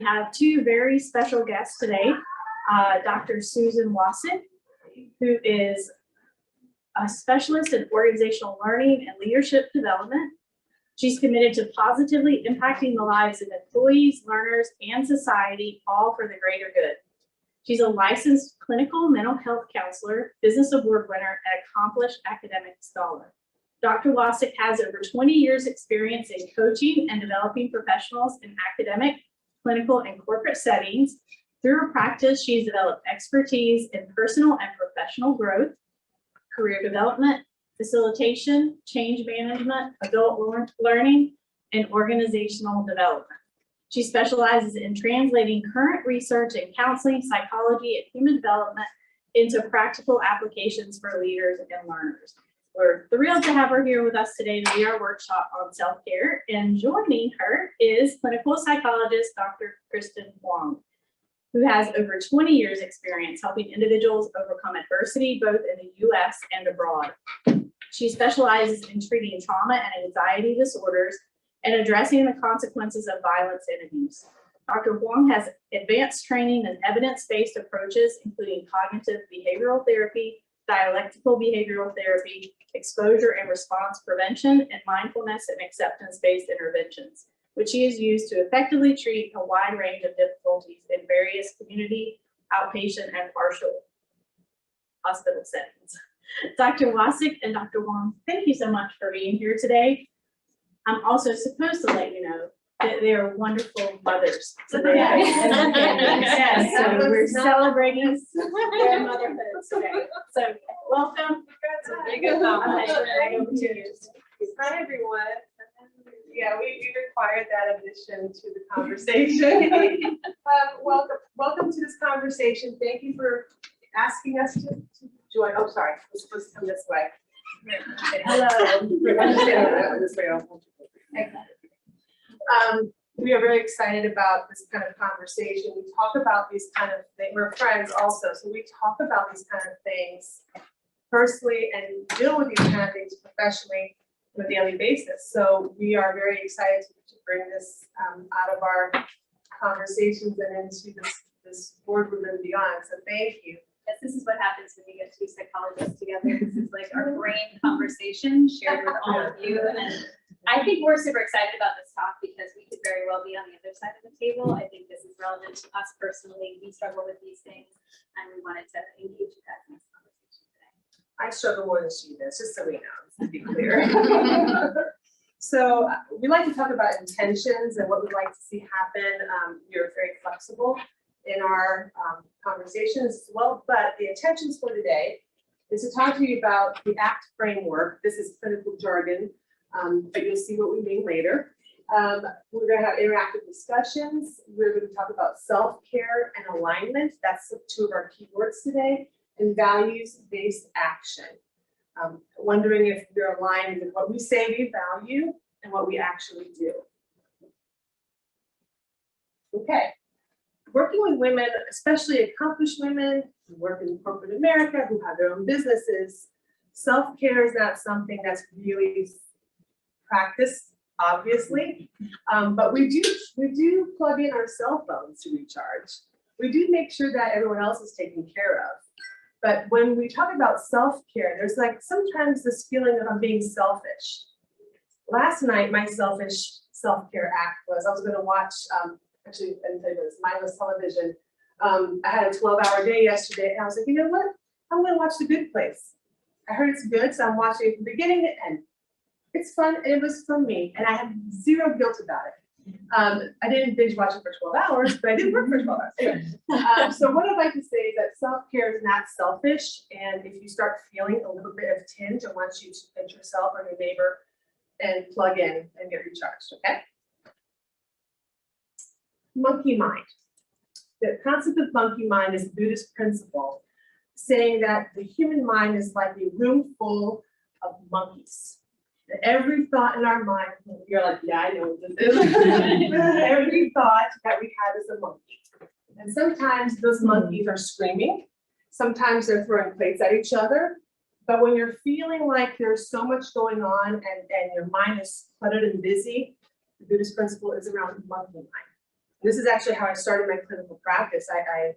We have two very special guests today, Dr. Susan Wasik, who is a specialist in organizational learning and leadership development. She's committed to positively impacting the lives of employees, learners, and society, all for the greater good. She's a licensed clinical mental health counselor, business award winner, and accomplished academic scholar. Dr. Wasik has over 20 years experience in coaching and developing professionals in academic, clinical, and corporate settings. Through her practice, she's developed expertise in personal and professional growth, career development, facilitation, change management, adult learning, and organizational development. She specializes in translating current research in counseling, psychology, and human development into practical applications for leaders and learners. We're thrilled to have her here with us today to lead our workshop on self-care. And joining her is clinical psychologist Dr. Kristen Huang, who has over 20 years experience helping individuals overcome adversity, both in the US and abroad. She specializes in treating trauma and anxiety disorders and addressing the consequences of violence and abuse. Dr. Huang has advanced training in evidence-based approaches, including cognitive behavioral therapy, dialectical behavioral therapy, exposure and response prevention, and mindfulness and acceptance-based interventions, which she has used to effectively treat a wide range of difficulties in various community, outpatient, and partial hospital settings. Dr. Wasik and Dr. Huang, thank you so much for being here today. I'm also supposed to let you know that they are wonderful mothers. So they are, yes, so we're celebrating their motherhood today. So welcome. Hi, everyone. Yeah, we required that addition to the conversation. Welcome to this conversation. Thank you for asking us to join. Oh, sorry, we're supposed to come this way. Hello. We are very excited about this kind of conversation. We talk about these kind of things. We're friends also, so we talk about these kind of things personally and deal with these kind of things professionally on a daily basis. So we are very excited to bring this out of our conversations and into this boardroom and beyond. So thank you. Yes, this is what happens when you get two psychologists together. This is like our brain conversation shared with all of you. And I think we're super excited about this talk because we could very well be on the other side of the table. I think this is relevant to us personally. We struggle with these things, and we wanted to engage you guys in this conversation today. I struggle more than she does, just so we know, to be clear. So we like to talk about intentions and what we'd like to see happen. We're very flexible in our conversations as well, but the intentions for today is to talk to you about the ACT framework. This is clinical jargon, but you'll see what we mean later. We're going to have interactive discussions. We're going to talk about self-care and alignment. That's two of our keywords today, and values-based action. Wondering if you're aligned with what we say we value and what we actually do. Okay. Working with women, especially accomplished women who work in corporate America, who have their own businesses, self-care is not something that's really practiced, obviously, but we do plug in our cell phones to recharge. We do make sure that everyone else is taken care of. But when we talk about self-care, there's like sometimes this feeling of I'm being selfish. Last night, my selfish self-care act was I was going to watch. Actually, I didn't tell you this, mindless television. I had a 12-hour day yesterday, and I was like, you know what? I'm going to watch The Good Place. I heard it's good, so I'm watching it from beginning to end. It's fun, and it was from me, and I have zero guilt about it. I didn't binge watch it for 12 hours, but I did work for 12 hours. So what I'd like to say is that self-care is not selfish, and if you start feeling a little bit of tinge, I want you to pinch yourself or your neighbor and plug in and get recharged, okay? Monkey mind. The concept of monkey mind is a Buddhist principle saying that the human mind is like a room full of monkeys. That every thought in our mind, you're like, yeah, I know what this is. Every thought that we have is a monkey. And sometimes those monkeys are screaming. Sometimes they're throwing plates at each other. But when you're feeling like there's so much going on and your mind is cluttered and busy, the Buddhist principle is around monkey mind. This is actually how I started my clinical practice. I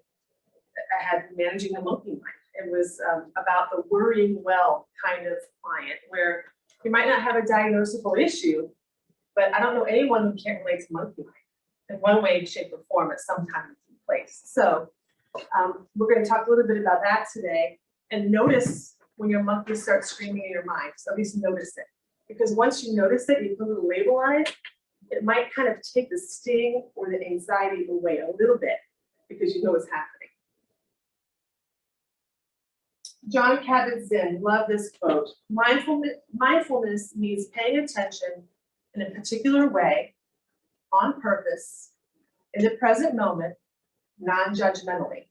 had managing the monkey mind. It was about the worrying well kind of client where you might not have a diagnosable issue, but I don't know anyone who can't relate to monkey mind in one way, shape, or form at some time and place. So we're going to talk a little bit about that today, and notice when your monkey starts screaming in your mind. So at least notice it, because once you notice it, you put a little label on it, it might kind of take the sting or the anxiety away a little bit because you know what's happening. John Kabat-Zinn, love this quote. Mindfulness means paying attention in a particular way, on purpose, in the present moment, non-judgmentally.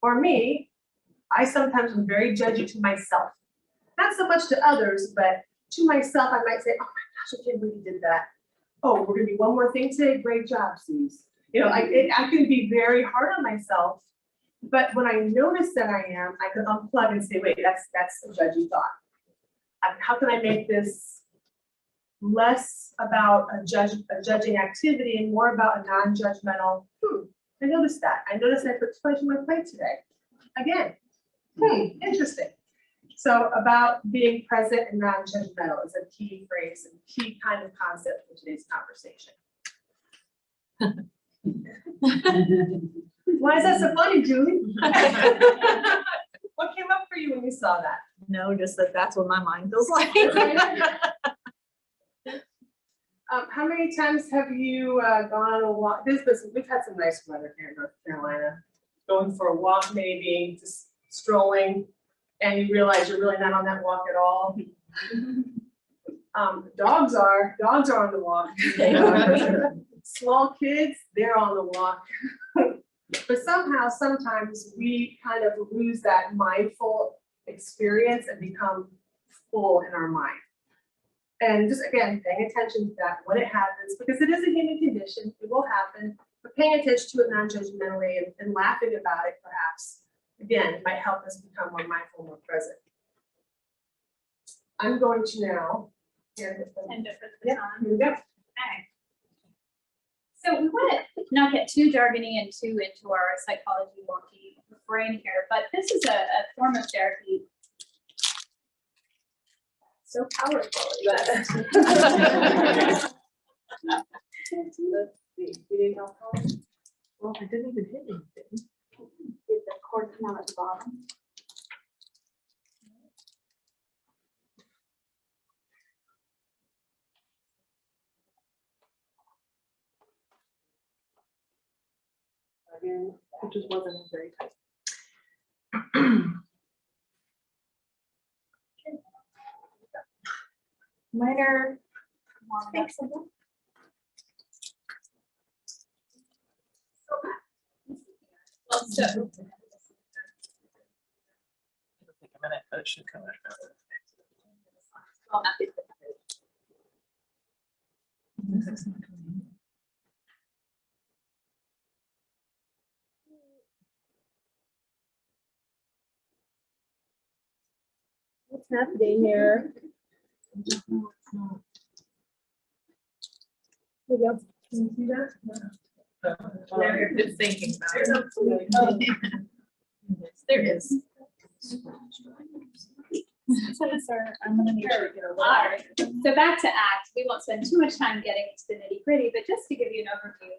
For me, I sometimes am very judgy to myself. Not so much to others, but to myself, I might say, oh my gosh, I can't believe you did that. Oh, we're gonna do one more thing today. Great job, Suze. You know, I can be very hard on myself, but when I notice that I am, I can unplug and say, wait, that's a judgy thought. How can I make this less about a judging activity and more about a non-judgmental, I noticed that. I noticed I put too much on my plate today. Again, interesting. So about being present and non-judgmental is a key phrase and key kind of concept for today's conversation. Why is that so funny, Julie? What came up for you when you saw that? No, just that's what my mind feels like. How many times have you gone on a walk? We've had some nice weather here in North Carolina. Going for a walk, maybe just strolling, and you realize you're really not on that walk at all. Dogs are on the walk. They are, for sure. Small kids, they're on the walk. But somehow, sometimes we kind of lose that mindful experience and become full in our mind. And just again, paying attention to that when it happens, because it is a human condition, it will happen, but paying attention to it non-judgmentally and laughing about it perhaps, again, might help us become more mindful, more present. I'm going to now. And different Yeah, time. here we go. Okay. So we want to not get too jargony and too into our psychology wonky brain here, but this is a form of therapy so powerful. Let's see. You need help? Well, I didn't even hit anything. Is the cord come out at the bottom? It just wasn't very tight. Minor. Well, so It'll take a minute, but it should come out. well, not the- What's happening here? There we go. Can you see that? Now you're just thinking about There's it. absolutely. There is. I'm gonna make sure you get a lot. All right, so back to ACT. We won't spend too much time getting into the nitty gritty, but just to give you an overview,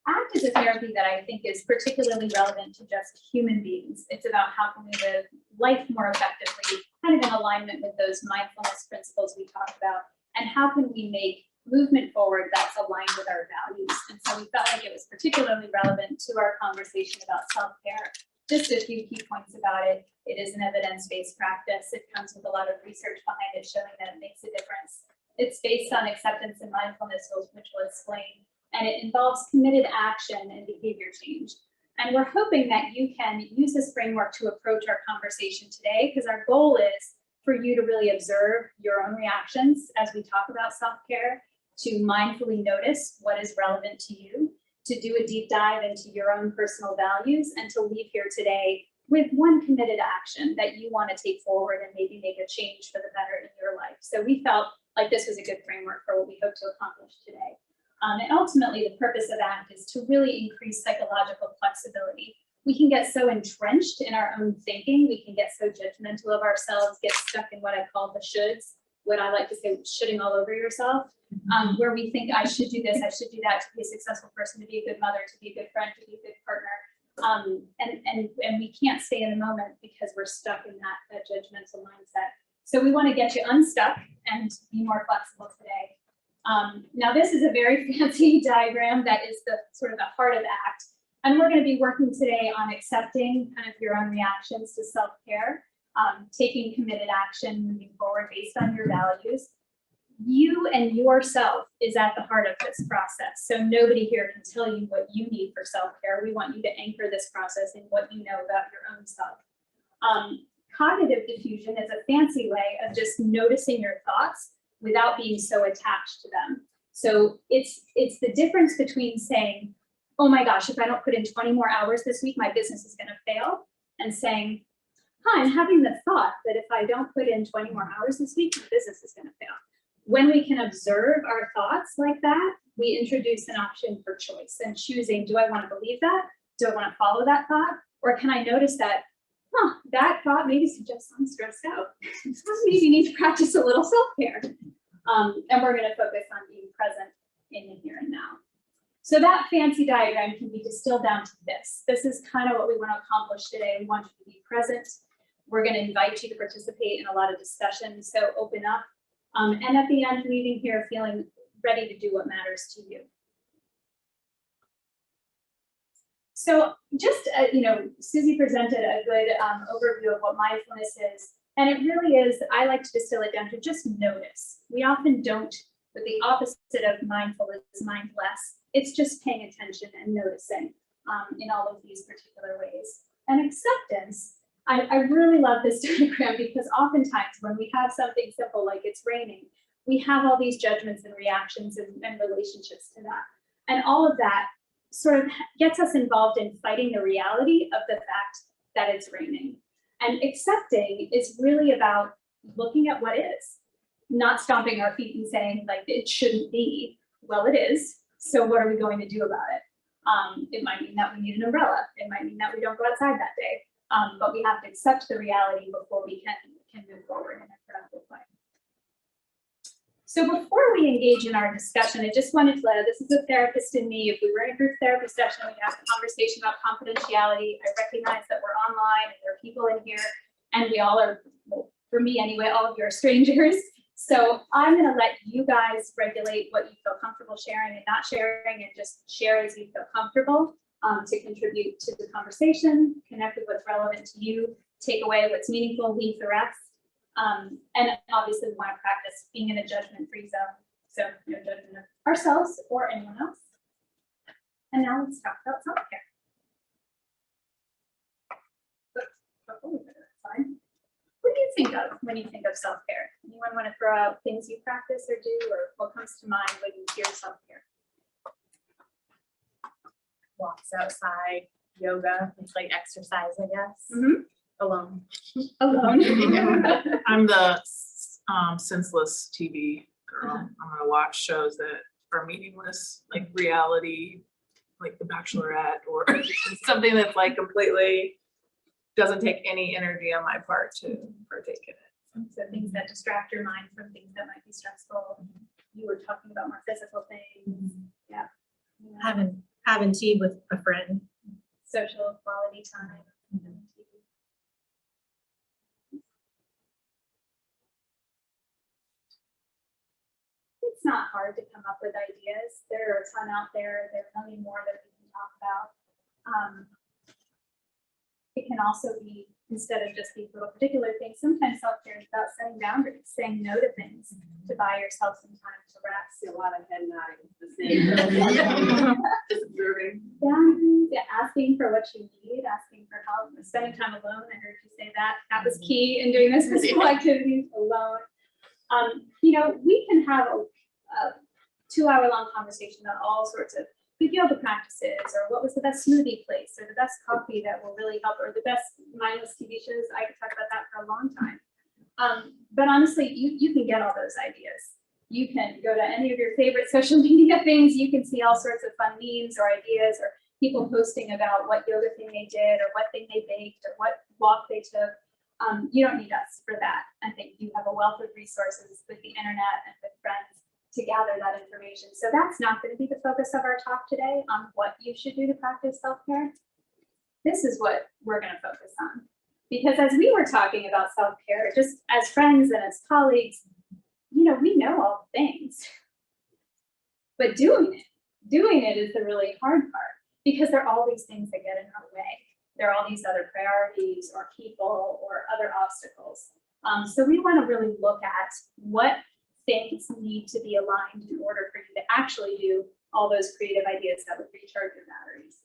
ACT is a therapy that I think is particularly relevant to just human beings. It's about how can we live life more effectively, kind of in alignment with those mindfulness principles we talked about, and how can we make movement forward that's aligned with our values. And so we felt like it was particularly relevant to our conversation about self-care. Just a few key points about it. It is an evidence-based practice. It comes with a lot of research behind it showing that it makes a difference. It's based on acceptance and mindfulness, which we'll explain, and it involves committed action and behavior change. And we're hoping that you can use this framework to approach our conversation today, because our goal is for you to really observe your own reactions as we talk about self-care, to mindfully notice what is relevant to you, to do a deep dive into your own personal values, and to leave here today with one committed action that you want to take forward and maybe make a change for the better in your life. So we felt like this was a good framework for what we hope to accomplish today. And ultimately, the purpose of ACT is to really increase psychological flexibility. We can get so entrenched in our own thinking, we can get so judgmental of ourselves, get stuck in what I call the shoulds, what I like to say, shoulding all over yourself, where we think I should do this, I should do that to be a successful person, to be a good mother, to be a good friend, to be a good partner. And we can't stay in the moment because we're stuck in that judgmental mindset. So we want to get you unstuck and be more flexible today. Now this is a very fancy diagram that is the sort of the heart of ACT. And we're going to be working today on accepting kind of your own reactions to self-care, taking committed action, moving forward based on your values. You and yourself is at the heart of this process. So nobody here can tell you what you need for self-care. We want you to anchor this process in what you know about your own self. Cognitive diffusion is a fancy way of just noticing your thoughts without being so attached to them. So it's the difference between saying, oh my gosh, if I don't put in 20 more hours this week, my business is going to fail, and saying, huh, I'm having the thought that if I don't put in 20 more hours this week, my business is going to fail. When we can observe our thoughts like that, we introduce an option for choice and choosing, do I want to believe that? Do I want to follow that thought? Or can I notice that, huh, that thought maybe suggests I'm stressed out. Maybe you need to practice a little self-care. And we're going to focus on being present in the here and now. So that fancy diagram can be distilled down to this. This is kind of what we want to accomplish today. We want you to be present. We're going to invite you to participate in a lot of discussion. So open up. And at the end, leaving here feeling ready to do what matters to you. So just, Susie presented a good overview of what mindfulness is. And it really is, I like to distill it down to just notice. We often don't, but the opposite of mindful is mindless. It's just paying attention and noticing in all of these particular ways. And acceptance, I really love this diagram because oftentimes when we have something simple like it's raining, we have all these judgments and reactions and relationships to that. And all of that sort of gets us involved in fighting the reality of the fact that it's raining. And accepting is really about looking at what is, not stomping our feet and saying like it shouldn't be. Well, it is. So what are we going to do about it? It might mean that we need an umbrella. It might mean that we don't go outside that day. But we have to accept the reality before we can move forward in a productive way. So before we engage in our discussion, I just wanted to let, this is a therapist in me. If we were in a group therapy session, we'd have a conversation about confidentiality. I recognize that we're online and there are people in here and we all are, well, for me anyway, all of you are strangers. So I'm gonna let you guys regulate what you feel comfortable sharing and not sharing, and just share as you feel comfortable to contribute to the conversation, connect with what's relevant to you, take away what's meaningful, leave the rest. And obviously we want to practice being in a judgment-free zone. So no judgment of ourselves or anyone else. And now let's talk about self-care. What do you think of when you think of self-care? Anyone want to throw out things you practice or do, or what comes to mind when you hear self-care? Walks outside, yoga, it's like exercise, I guess. Mm-hmm. Alone. Alone. I'm the senseless TV girl. I'm gonna watch shows that are meaningless, like reality, like The Bachelorette, or something that's like completely doesn't take any energy on my part to partake in it. So things that distract your mind from things that might be stressful. You were talking about more physical things. Yeah. Having tea with a friend. Social quality time. It's not hard to come up with ideas. There are a ton out there. There are many more that we can talk about. It can also be, instead of just these little particular things, sometimes self-care is about setting boundaries, saying no to things, to buy yourself some time to rest. See a lot of head nodding, the same. Just observing. Boundaries, yeah, asking for what you need, asking for help, spending time alone. I heard you say that. That was key in doing this physical activities alone. We can have a 2-hour-long conversation about all sorts of good yoga practices, or what was the best smoothie place, or the best coffee that will really help, or the best mindless TV shows. I could talk about that for a long time. But honestly, you can get all those ideas. You can go to any of your favorite social media things. You can see all sorts of fun memes or ideas or people posting about what yoga thing they did or what thing they baked or what walk they took. You don't need us for that. I think you have a wealth of resources with the internet and with friends to gather that information. So that's not going to be the focus of our talk today on what you should do to practice self-care. This is what we're going to focus on. Because as we were talking about self-care, just as friends and as colleagues, you know, we know all the things, but doing it is the really hard part, because there are all these things that get in our way. There are all these other priorities or people or other obstacles. So we want to really look at what things need to be aligned in order for you to actually do all those creative ideas that would recharge your batteries.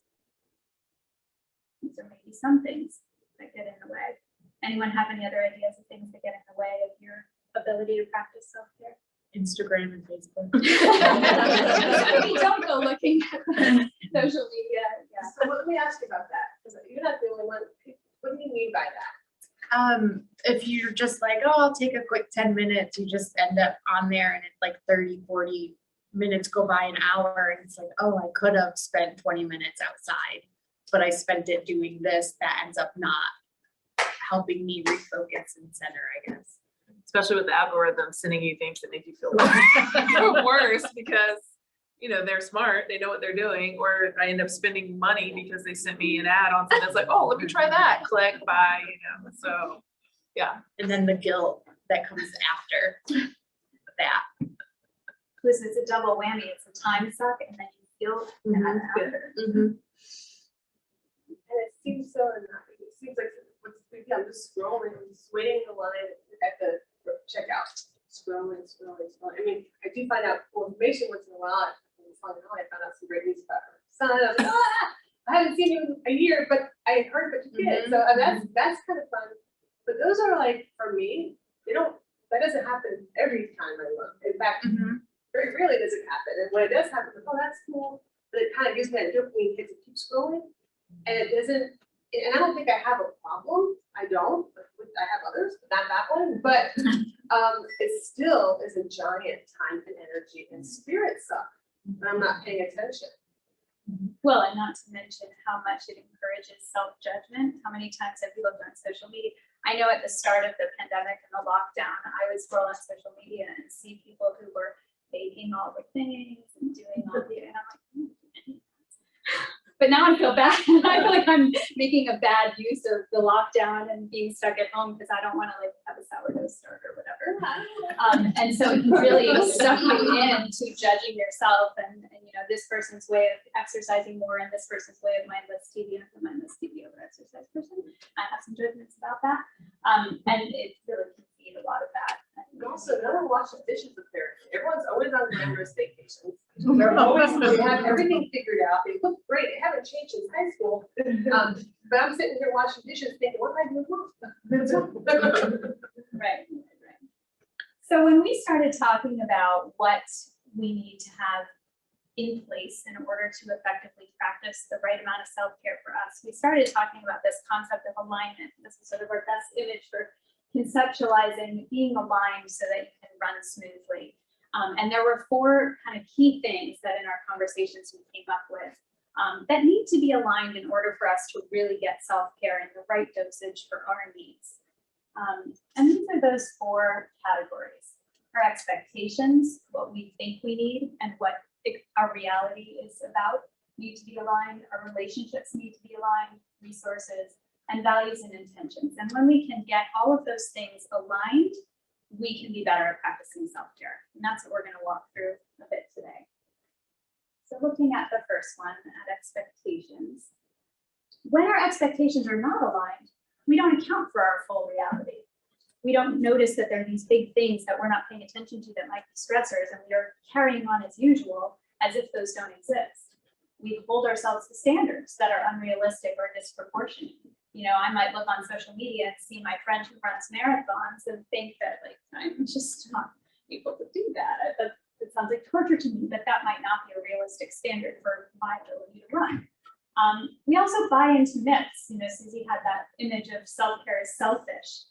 These are maybe some things that get in the way. Anyone have any other ideas of things that get in the way of your ability to practice self-care? Instagram and Facebook. We don't go looking at social media. Yeah. So let me ask you about that, because you're not the only one. What do you mean by that? If you're just like, oh, I'll take a quick 10 minutes, you just end up on there and it's like 30, 40 minutes go by an hour and it's like, oh, I could have spent 20 minutes outside, but I spent it doing this. That ends up not helping me refocus and center, I guess. Especially with the algorithm sending you things that make you feel worse because, you know, they're smart, they know what they're doing, or I end up spending money because they sent me an ad on something that's like, oh, let me try that, click, buy, you know, so, yeah. And then the guilt that comes after that. Listen, it's a double whammy. It's a time suck and then you feel bad after. And it seems so unhappy. It seems like what's maybe I'm just scrolling, I'm just waiting in the line at the checkout. Scrolling. I mean, I do find out cool information once in a while. I found out some great news about her son. I was like, I haven't seen you in a year, but I heard what you did. So that's kind of fun. But those are like, for me, that doesn't happen every time I look. In fact, very rarely does it happen. And when it does happen, I'm like, oh, that's cool. But it kind of gives me that dopamine hit to keep scrolling. And it doesn't, and I don't think I have a problem. I don't. I have others, but not that one. But it still is a giant time and energy and spirit suck. And I'm not paying attention. Well, and not to mention how much it encourages self-judgment. How many times have you looked on social media? I know at the start of the pandemic and the lockdown, I would scroll on social media and see people who were baking all the things and doing all the, and I'm like, but now I feel bad. I feel like I'm making a bad use of the lockdown and being stuck at home because I don't want to like have a sourdough start or whatever. And so it really stuck you into judging yourself and you know, this person's way of exercising more and this person's way of mindless TV and the mindless TV over exercise person. I have some judgments about that. And it really can feed a lot of that. And also, no one washes dishes apparently. Everyone's always on glamorous vacations. They're always, they have everything figured out. They look great. They haven't changed since high school. But I'm sitting here washing dishes thinking, what am I doing wrong? Right. So when we started talking about what we need to have in place in order to effectively practice the right amount of self-care for us, we started talking about this concept of alignment. This is sort of our best image for conceptualizing being aligned so that you can run smoothly. And there were 4 kind of key things that in our conversations we came up with that need to be aligned in order for us to really get self-care in the right dosage for our needs. And these are those 4 categories. Our expectations, what we think we need and what our reality is about, need to be aligned. Our relationships need to be aligned, resources, and values and intentions. And when we can get all of those things aligned, we can be better at practicing self-care. And that's what we're going to walk through a bit today. So looking at the first one, at expectations. When our expectations are not aligned, we don't account for our full reality. We don't notice that there are these big things that we're not paying attention to that might be stressors, and we are carrying on as usual as if those don't exist. We hold ourselves to standards that are unrealistic or disproportionate. You know, I might look on social media and see my friend who runs marathons and think that like I'm just not able to do that. It sounds like torture to me, but that might not be a realistic standard for my ability to run. We also buy into myths. You know, Susie had that image of self-care as selfish.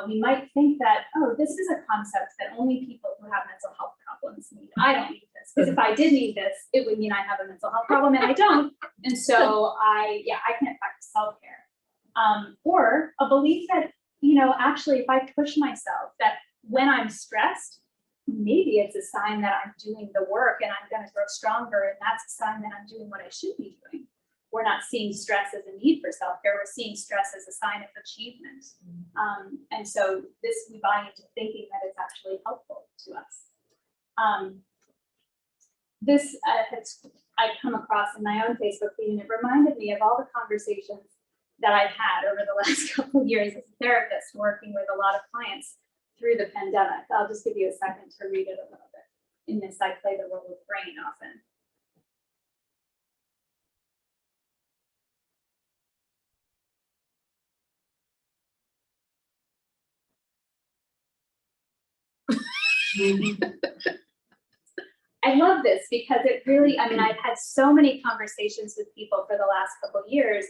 We might think that, oh, this is a concept that only people who have mental health problems problems need. I don't need this, because if I did need this, it would mean I have a mental health problem and I don't. And so I can't practice self-care. Or a belief that, actually, if I push myself, that when I'm stressed, maybe it's a sign that I'm doing the work and I'm gonna grow stronger, and that's a sign that I'm doing what I should be doing. We're not seeing stress as a need for self-care, we're seeing stress as a sign of achievement. And so we buy into thinking that it's actually helpful to us. I've come across in my own Facebook feed, and it reminded me of all the conversations that I've had over the last couple of years as a therapist, working with a lot of clients through the pandemic. I'll just give you a second to read it a little bit. In this, I play the role of brain often. I love this because it really, I've had so many conversations with people for the last couple of years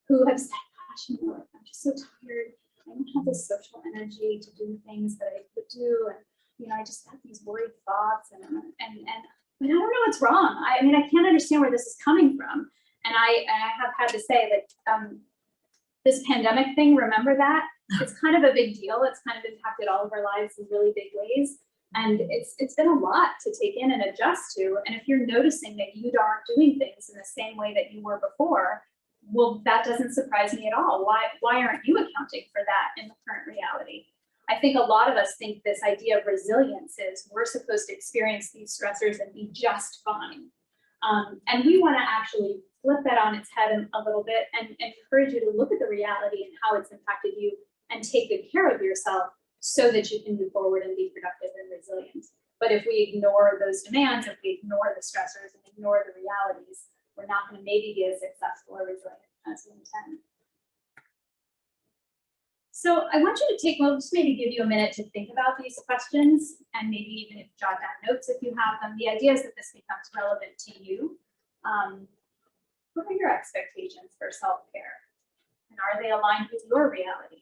who have said, gosh, I'm just so tired. I don't have the social energy to do things that I could do. And, I just have these worried thoughts and I don't know what's wrong. I can't understand where this is coming from. And I have had to say that this pandemic thing, remember that? It's kind of a big deal. It's kind of impacted all of our lives in really big ways. And it's been a lot to take in and adjust to. And if you're noticing that you aren't doing things in the same way that you were before, well, that doesn't surprise me at all. Why aren't you accounting for that in the current reality? I think a lot of us think this idea of resilience is we're supposed to experience these stressors and be just fine. And we want to actually flip that on its head a little bit and encourage you to look at the reality and how it's impacted you and take good care of yourself so that you can move forward and be productive and resilient. But if we ignore those demands, if we ignore the stressors and ignore the realities, we're not going to maybe be as successful or resilient as we intend. So I want you to just maybe give you a minute to think about these questions, and maybe even jot down notes if you have them. The idea is that this becomes relevant to you. What are your expectations for self-care? And are they aligned with your reality?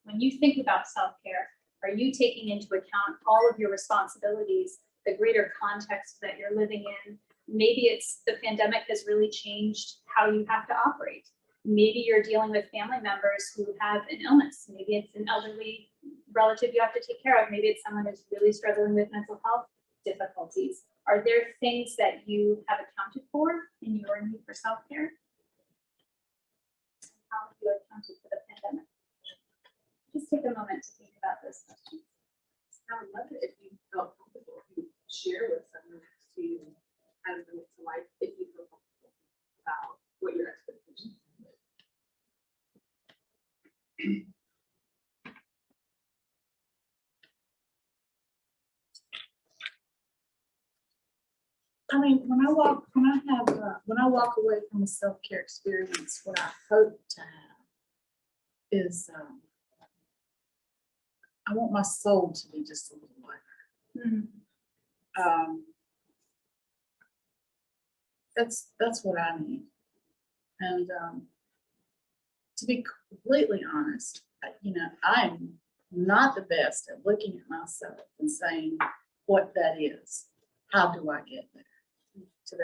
When you think about self-care, are you taking into account all of your responsibilities, the greater context that you're living in? Maybe it's the pandemic has really changed how you have to operate. Maybe you're dealing with family members who have an illness. Maybe it's an elderly relative you have to take care of. Maybe it's someone who's really struggling with mental health difficulties. Are there things that you have accounted for in your need for self-care? How have you accounted for the pandemic? Just take a moment to think about those questions. I would love it if you felt comfortable, if you share with someone next to you kind of bring it to life, if you feel comfortable about what your expectations are. When I walk away from a self-care experience, what I hope to have is, I want my soul to be just a little lighter. That's what I need. And to be completely honest, I'm not the best at looking at myself and saying what that is. How do I get there to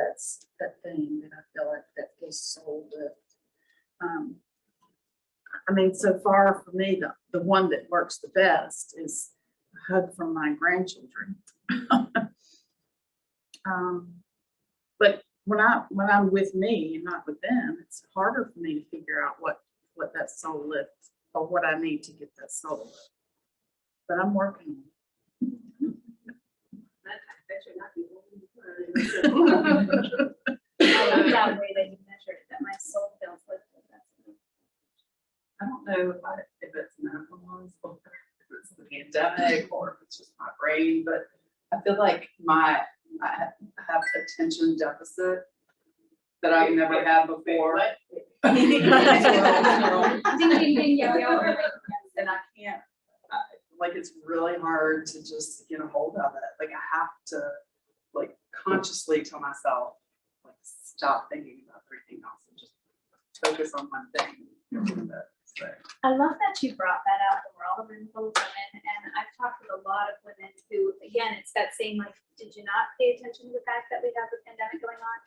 that thing that I feel like that feels soul lift? So far for me, the one that works the best is a hug from my grandchildren. But when I'm with me and not with them, it's harder for me to figure out what that soul lift or what I need to get that soul lift. But I'm working on it. I love that way that you measured it, that my soul feels lifted. I don't know if it's menopause or if it's the pandemic or if it's just my brain, but I feel like I have attention deficit that I've never had before. Ding, ding, ding, yo, yo. And I can't, like, it's really hard to just get a hold of it. Like, I have to, like, consciously tell myself, like, stop thinking about everything else and just focus on one thing. I love that you brought that up, and we're all a room full of women, and I've talked with a lot of women who, again, it's that same, like, did you not pay attention to the fact that we have a pandemic going on?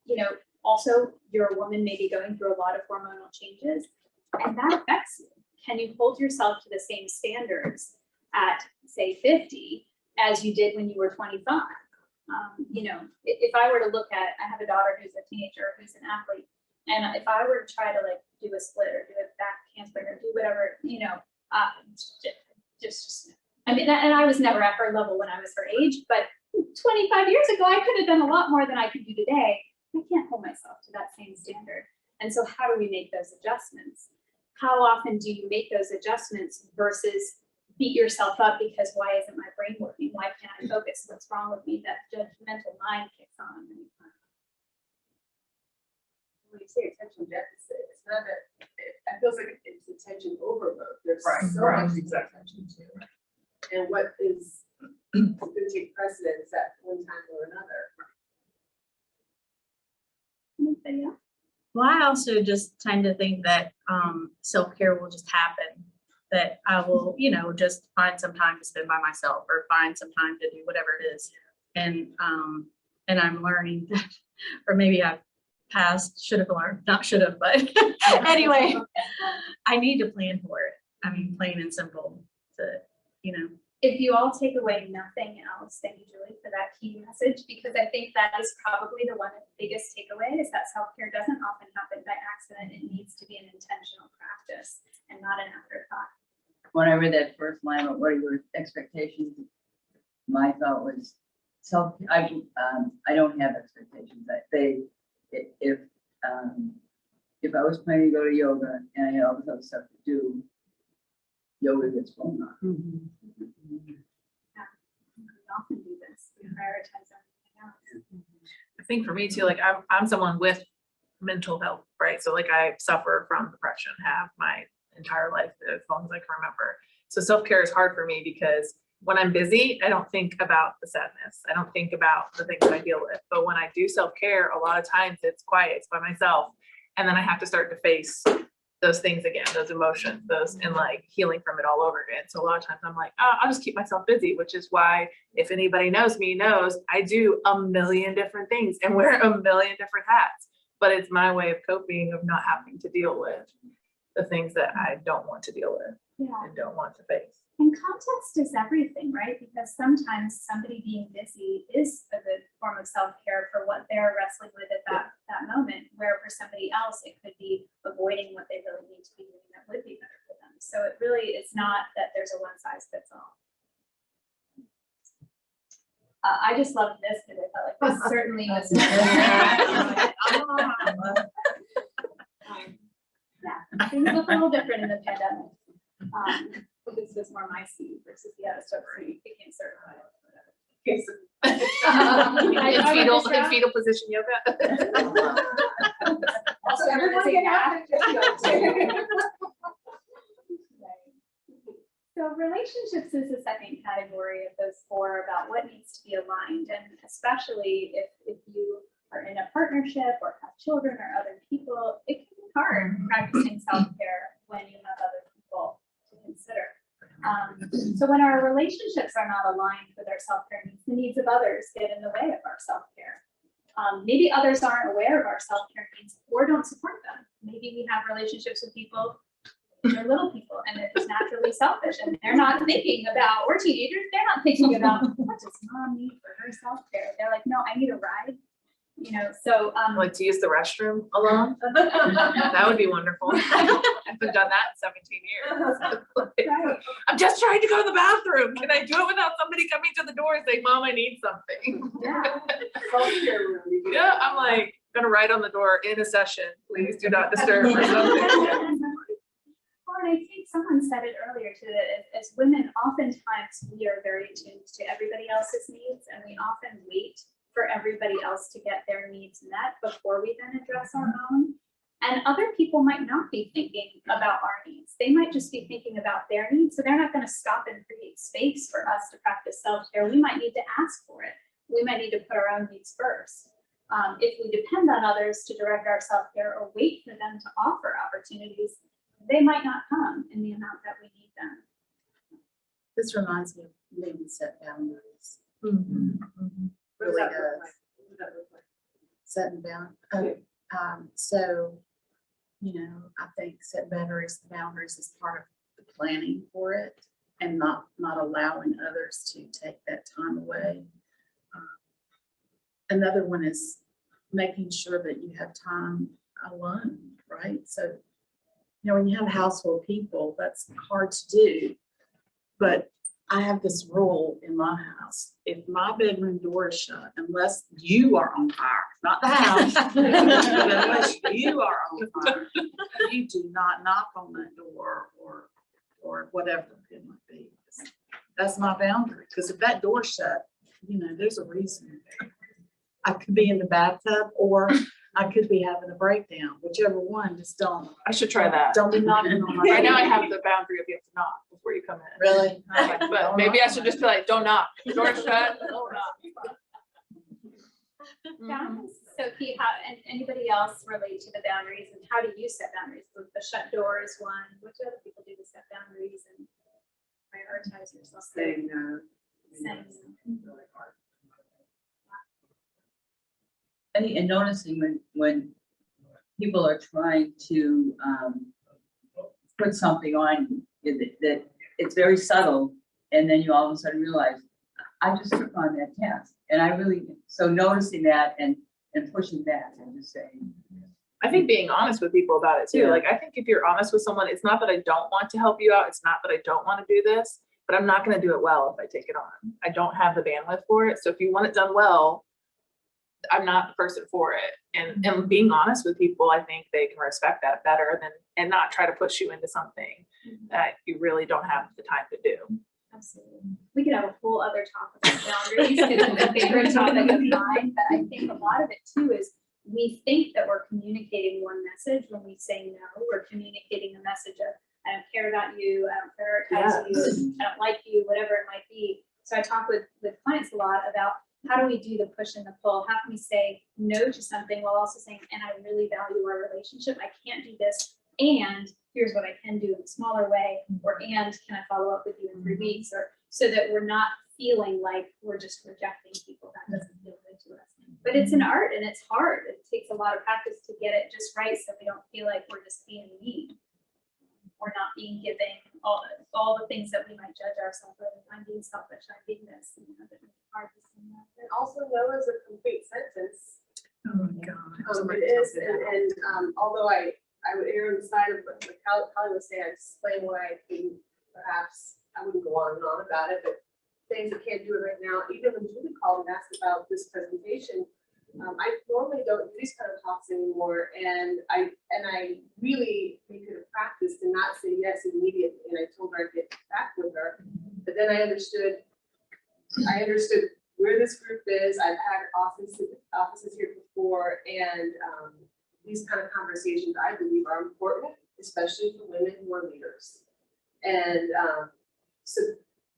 You know, also, you're a woman maybe going through a lot of hormonal changes, and that affects you. Can you hold yourself to the same standards at, say, 50 as you did when you were 25? You know, if I were to look at, I have a daughter who's a teenager, who's an athlete, and if I were to try to like do a split or do a back handspring or do whatever, you know, just I mean, and I was never at her level when I was her age, but 25 years ago, I could have done a lot more than I can do today. I can't hold myself to that same standard. And so how do we make those adjustments? How often do you make those adjustments versus beat yourself up because why isn't my brain working? Why can't I focus? What's wrong with me? That judgmental mind kicks on. When you say attention deficit, it's not that, it feels like it's attention overload. There's Right, so right, much exactly. attention to it. And what is going to take precedence at one time or another. Anybody else? Well, I also just tend to think that self-care will just happen. That I will, you know, just find some time to spend by myself or find some time to do whatever it is. And I'm learning that, or maybe I've passed, should have learned, not should have, but anyway, I need to plan for it. I mean, plain and simple to, you know. If you all take away nothing else, thank you, Julie, for that key message, because I think that is probably the one of the biggest takeaways, that self-care doesn't often happen by accident. It needs to be an intentional practice and not an afterthought. When I read that first line, of what are your expectations? My thought was I don't have expectations. If I was planning to go to yoga and I had all this other stuff to do, yoga gets blown off. We often do this, we prioritize everything else. I think for me too, like I'm someone with mental health, right? So like I suffer from depression, have my entire life as long as I can remember. So self-care is hard for me because when I'm busy, I don't think about the sadness. I don't think about the things that I deal with. But when I do self-care, a lot of times it's quiet, it's by myself. And then I have to start to face those things again, those emotions, and like healing from it all over again. So a lot of times I'm like, oh, I'll just keep myself busy, which is why if anybody knows me knows I do a million different things and wear a million different hats. But it's my way of coping, of not having to deal with the things that I don't want to deal with and don't want to face. And context is everything, right? Because sometimes somebody being busy is a good form of self-care for what they're wrestling with at that moment, where for somebody else, it could be avoiding what they really need to be doing that would be better for them. So it really, it's not that there's a one size fits all. I just loved this because I felt like this certainly was. Yeah, things look a little different in the pandemic. This was more my seed versus the other stuff where you became certified. Okay, so In fetal position yoga. also everyone can have it. So relationships is the second category of those four about what needs to be aligned, and especially if you are in a partnership or have children or other people, it can be hard practicing self-care when you have other people to consider. So when our relationships are not aligned with our self-care needs, the needs of others get in the way of our self-care. Maybe others aren't aware of our self-care needs or don't support them. Maybe we have relationships with people, they're little people, and they're just naturally selfish, and they're not thinking about, or teenagers, they're not thinking about what does mom need for her self-care. They're like, no, I need a ride. You know, so Like to use the restroom alone. That would be wonderful. I haven't done that in 17 years. right. I'm just trying to go to the bathroom. Can I do it without somebody coming to the door and saying, Mom, I need something? Yeah. Self-care really. Yeah, I'm like, gonna write on the door in a session, please do not disturb or something. Well, and I think someone said it earlier too, that as women, oftentimes we are very attuned to everybody else's needs, and we often wait for everybody else to get their needs met before we then address our own. And other people might not be thinking about our needs. They might just be thinking about their needs. So they're not going to stop and create space for us to practice self-care. We might need to ask for it. We might need to put our own needs first. If we depend on others to direct our self-care or wait for them to offer opportunities, they might not come in the amount that we need them. This reminds me of needing to set boundaries. What does Really that look does. like? What does that look like? Setting down, so, you know, I think setting boundaries is part of the planning for it and not allowing others to take that time away. Another one is making sure that you have time alone, right? So, you know, when you have a house full of people, that's hard to do. But I have this rule in my house. If my bedroom door is shut, unless you are on fire, not the house, but unless you are on fire, you do not knock on that door or whatever it might be. That's my boundary, because if that door's shut, you know, there's a reason. I could be in the bathtub or I could be having a breakdown, whichever one, just don't. I should try that. Don't be knocking on my. Right now I have the boundary of you have to knock before you come in. Really? But maybe I should just be like, don't knock, door shut, don't knock. Boundaries. So Pete, how, and anybody else relate to the boundaries and how do you set boundaries? The shut door is one. What do other people do to set boundaries and prioritize yourself? Saying no. Saying no. Really hard. And noticing when people are trying to put something on you that it's very subtle, and then you all of a sudden realize, I just took on that task, and I really, so noticing that and pushing back and just saying. I think being honest with people about it too. Yeah. Like, I think if you're honest with someone, it's not that I don't want to help you out. It's not that I don't want to do this, but I'm not going to do it well if I take it on. I don't have the bandwidth for it. So if you want it done well, I'm not the person for it. And being honest with people, I think they can respect that better than, and not try to push you into something that you really don't have the time to do. Absolutely. We could have a whole other talk about boundaries. It's a favorite topic of mine, but I think a lot of it too is we think that we're communicating one message when we say no. We're communicating a message of, I don't care about you, I don't prioritize you, I don't like you, whatever it might be. So I talk with clients a lot about how do we do the push and the pull? How can we say no to something while also saying, and I really value our relationship. I can't do this. And here's what I can do in a smaller way, or and can I follow up with you in 3 weeks, or so that we're not feeling like we're just rejecting people. That doesn't feel good to us. But it's an art and it's hard. It takes a lot of practice to get it just right, so we don't feel like we're just being mean. We're not being giving all the things that we might judge ourselves with. I'm being selfish, I'm being this, and it's hard to see that. And also, no is a complete sentence. Oh my God. It is, and although I would err on the side of what Holly was saying, I explain why I think perhaps I wouldn't go on and on about it, but things I can't do it right now. Even when Julie called and asked about this presentation, I normally don't do these kind of talks anymore, and I really make it a practice to not say yes immediately. And I told her I'd get back with her, but then I understood where this group is. I've had offices here before, and these kind of conversations I believe are important, especially for women who are leaders. And so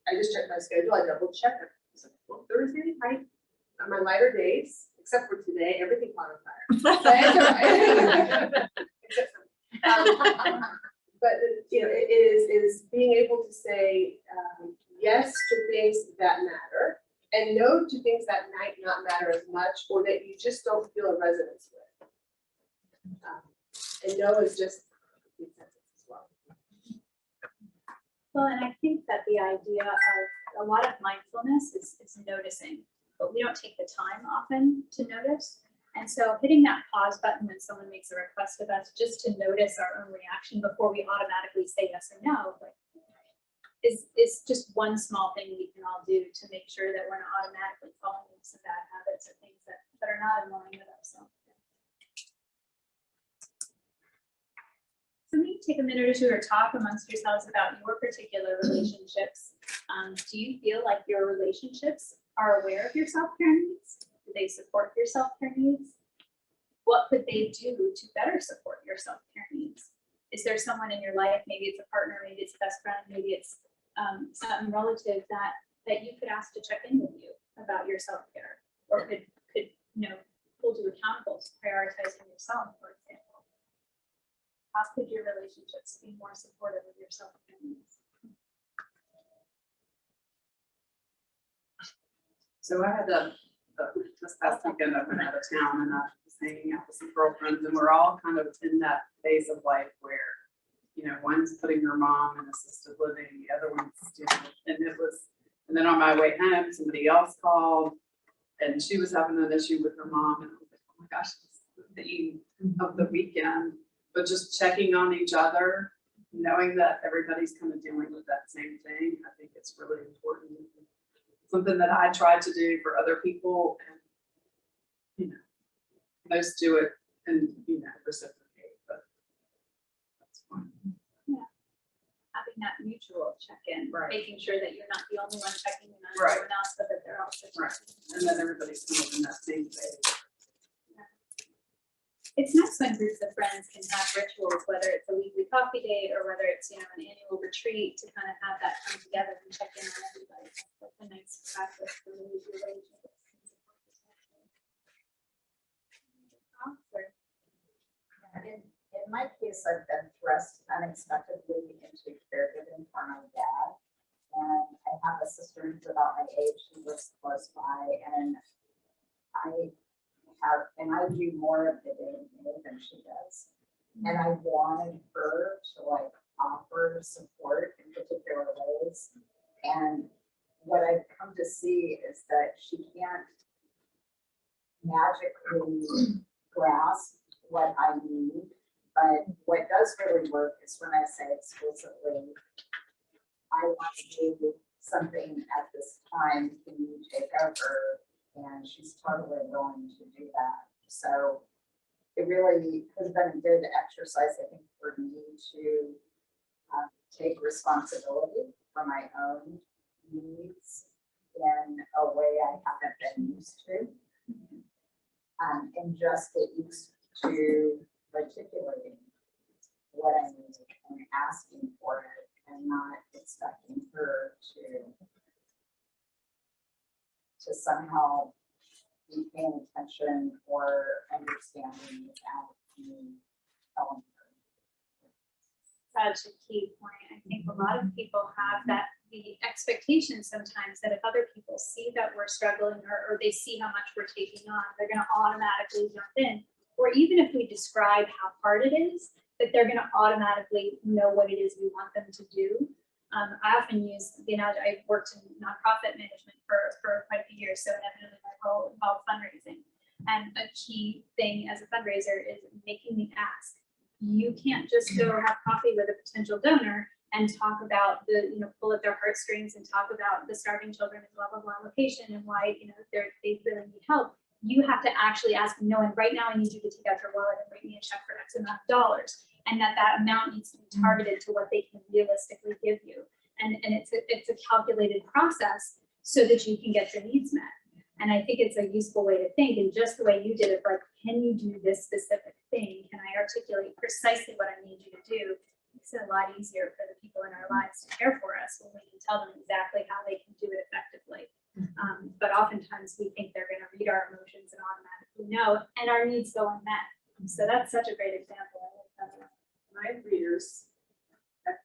I just checked my schedule. I double checked it. It's like, well, Thursday night on my lighter days, except for today, everything caught on fire. But it's all right. Except for but you know, it is being able to say yes to things that matter and no to things that might not matter as much, or that you just don't feel a resonance with. And no is just a sentence as well. Well, and I think that the idea of a lot of mindfulness is noticing, but we don't take the time often to notice. And so hitting that pause button when someone makes a request of us, just to notice our own reaction before we automatically say yes or no, like, is just one small thing we can all do to make sure that we're not automatically falling into some bad habits or things that are not in line with ourselves. So maybe take a minute or two or talk amongst yourselves about your particular relationships. Do you feel like your relationships are aware of your self-care needs? Do they support your self-care needs? What could they do to better support your self-care needs? Is there someone in your life, maybe it's a partner, maybe it's a best friend, maybe it's some relative that you could ask to check in with you about your self-care, or could hold you accountable to prioritizing yourself, for example? how could your relationships be more supportive of yourself and families? So I had this past weekend, I went out of town and I was hanging out with some girlfriends, and we're all kind of in that phase of life where, you know, one's putting her mom in assisted living, the other one's, you know, and then on my way home, somebody else called and she was having an issue with her mom, and I was like, oh my gosh, it's the theme of the weekend, but just checking on each other, knowing that everybody's kind of dealing with that same thing, I think it's really important. Something that I tried to do for other people, and you know, most do it and you know reciprocate, but that's fine. Having that mutual check-in, Right. making sure that you're not the only one checking in on Right. everyone else, but that they're also Right. checking. And then everybody's kind of in that same phase. It's nice when groups of friends can have rituals, whether it's a weekly coffee date or whether it's, you know, an annual retreat, to kind of have that come together and check in on everybody. That's a nice practice for these relationships. In my case, I've been thrust unexpectedly into caregiving for my dad. And I have a sister who's about my age who lives close by, and I do more of the day than she does. And I wanted her to like offer support in particular ways. And what I've come to see is that she can't magically grasp what I need. But what does really work is when I say explicitly, I want to do something at this time, can you take over? And she's totally willing to do that. So it really has been a good exercise, I think, for me to take responsibility for my own needs in a way I haven't been used to. And just get used to articulating what I need and asking for it, and not expecting her to somehow be paying attention or understanding without me telling her. Such a key point. I think a lot of people have the expectation sometimes that if other people see that we're struggling, or they see how much we're taking on, they're going to automatically jump in. Or even if we describe how hard it is, that they're going to automatically know what it is we want them to do. I often use the analogy, I've worked in nonprofit management for quite a few years, so inevitably my role involved fundraising. And a key thing as a fundraiser is making the ask. You can't just go have coffee with a potential donor and talk about pull at their heartstrings and talk about the starving children in blah, blah, blah location and why, they really need help. You have to actually ask, no, and right now I need you to take out your wallet and write me a check for X amount of dollars. And that amount needs to be targeted to what they can realistically give you. And it's a calculated process so that you can get your needs met. And I think it's a useful way to think, and just the way you did it, like, can you do this specific thing? Can I articulate precisely what I need you to do? Makes it a lot easier for the people in our lives to care for us when we can tell them exactly how they can do it effectively. But oftentimes we think they're going to read our emotions and automatically know, and our needs go unmet. So that's such a great example. My readers,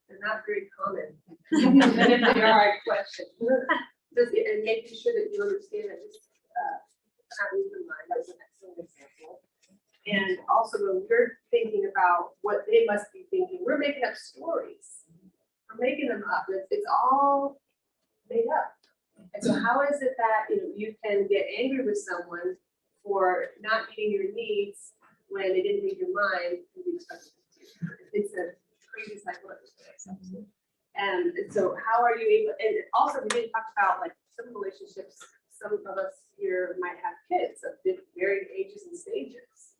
they're not very common. And if they are, I question. And making sure that you understand that just having in mind, that was an excellent example. And also when we're thinking about what they must be thinking, we're making up stories. We're making them up. It's all made up. And so how is it that you can get angry with someone for not meeting your needs when they didn't read your mind and you expect them to? It's a crazy psychological example. And so how are you able, and also we didn't talk about like some relationships, some of us here might have kids of varying ages and stages.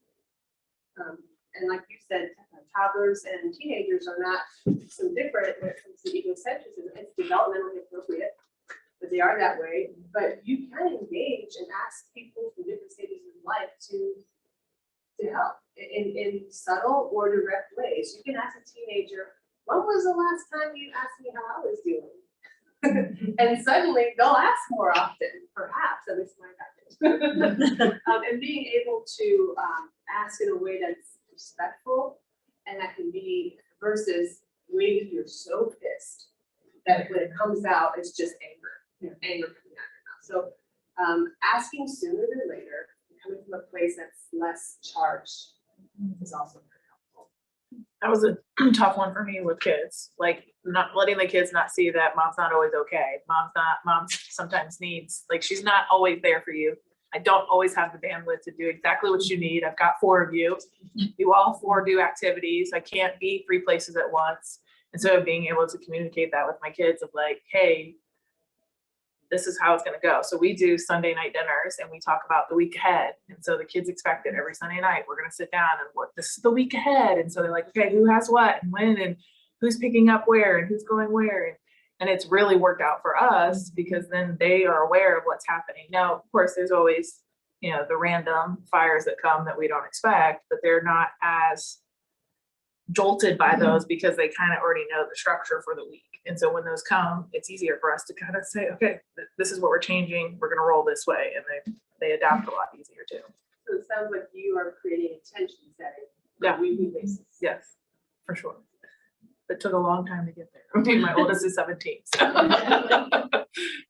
And like you said, toddlers and teenagers are not so different when it comes to egocentrism. It's developmentally appropriate, but they are that way. But you can engage and ask people from different stages of life to help in subtle or direct ways. You can ask a teenager, when was the last time you asked me how I was doing? And suddenly they'll ask more often, perhaps, at least my practice. And being able to ask in a way that's respectful And that can be versus waiting, you're so pissed that when it comes out, it's just anger, anger coming out of your mouth. So asking sooner than later, coming from a place that's less charged is also very helpful. That was a tough one for me with kids, like not letting the kids not see that mom's not always okay. Mom sometimes needs, like, she's not always there for you. I don't always have the bandwidth to do exactly what you need. I've got 4 of you. You all 4 do activities. I can't be 3 places at once. And so being able to communicate that with my kids of like, hey, this is how it's going to go. So we do Sunday night dinners and we talk about the week ahead. And so the kids expect it every Sunday night. We're going to sit down and what this is the week ahead. And so they're like, okay, who has what and when and who's picking up where and who's going where. And it's really worked out for us because then they are aware of what's happening. Now, of course, there's always, you know, the random fires that come that we don't expect, but they're not as jolted by those because they kind of already know the structure for the week. And so when those come, it's easier for us to kind of say, okay, this is what we're changing. We're going to roll this way. And they adapt a lot easier too. So it sounds like you are creating intention setting on Yeah. a weekly basis. Yes, for sure. It took a long time to get there. I mean, my oldest is 17. So.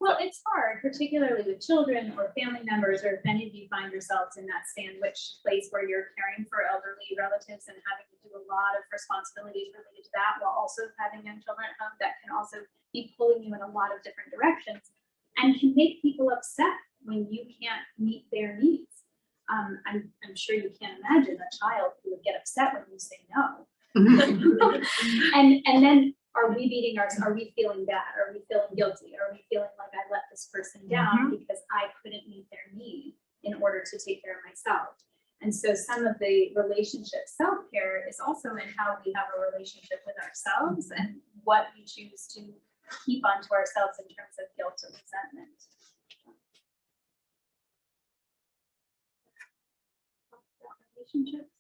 Well, it's hard, particularly with children or family members, or if any of you find yourselves in that sandwich place where you're caring for elderly relatives and having to do a lot of responsibilities related to that while also having young children at home, that can also be pulling you in a lot of different directions and can make people upset when you can't meet their needs. I'm sure you can't imagine a child who would get upset when you say no. and then are we beating ourselves? Are we feeling bad? Are we feeling guilty? Are we feeling like I let this person down because I couldn't meet their need in order to take care of myself? And so some of the relationship self-care is also in how we have a relationship with ourselves and what we choose to keep onto ourselves in terms of guilt or resentment. Relationships.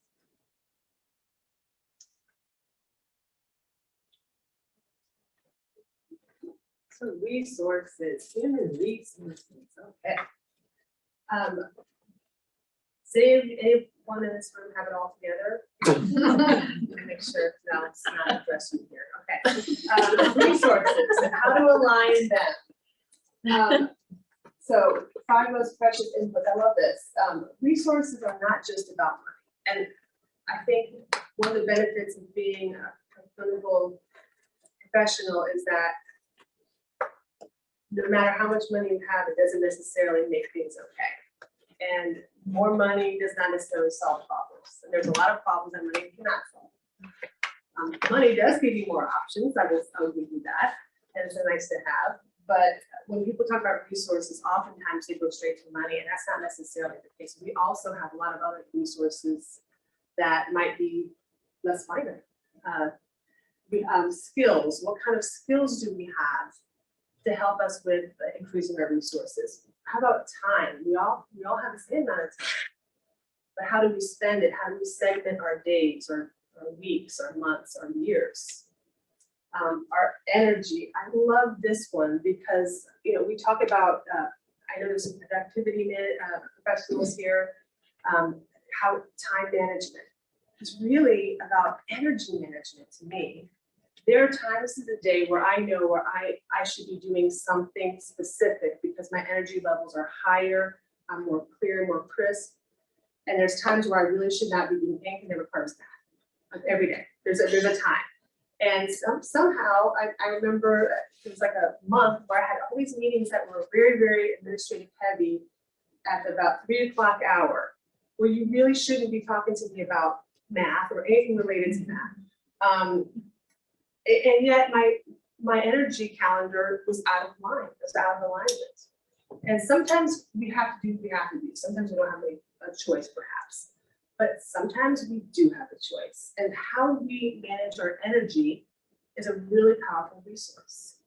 So resources, human resources, okay. Say anyone in this room have it all together? Make sure now it's not addressing here, okay. Resources, how to align them. So 5 most precious inputs, I love this. Resources are not just about money. And I think one of the benefits of being a clinical professional is that no matter how much money you have, it doesn't necessarily make things okay. And more money does not necessarily solve problems. And there's a lot of problems that money cannot solve. Money does give you more options. I will give you that. And it's nice to have. But when people talk about resources, oftentimes they go straight to money, and that's not necessarily the case. We also have a lot of other resources that might be less finite. Skills. What kind of skills do we have to help us with increasing our resources? How about time? We all have the same amount of time, but how do we spend it? How do we segment our days or weeks or months or years? Our energy. I love this one because, you know, we talk about, I know there's some productivity professionals here, how time management is really about energy management to me. There are times of the day where I know where I should be doing something specific because my energy levels are higher, I'm more clear, more crisp. And there's times where I really should not be doing anything that requires that. Every day, there's a time. And somehow I remember it was like a month where I had all these meetings that were very, very administrative heavy at about 3 o'clock hour, where you really shouldn't be talking to me about math or anything related to math. And yet my energy calendar was out of line, it was out of alignment. And sometimes we have to do what we have to do. Sometimes we don't have a choice perhaps, but sometimes we do have a choice. And how we manage our energy is a really powerful resource.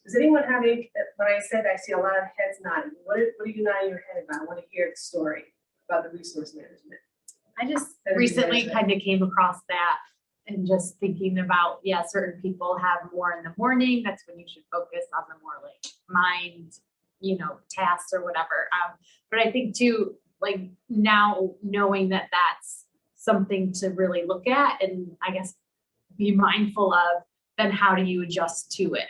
Does anyone have any, when I said I see a lot of heads nodding, what are you nodding your head about? I want to hear the story about the resource management. I just Energy recently management. kind of came across that and just thinking about, yeah, certain people have more in the morning. That's when you should focus on the more like mind, you know, tasks or whatever. But I think too, like now knowing that that's something to really look at and I guess be mindful of, then how do you adjust to it?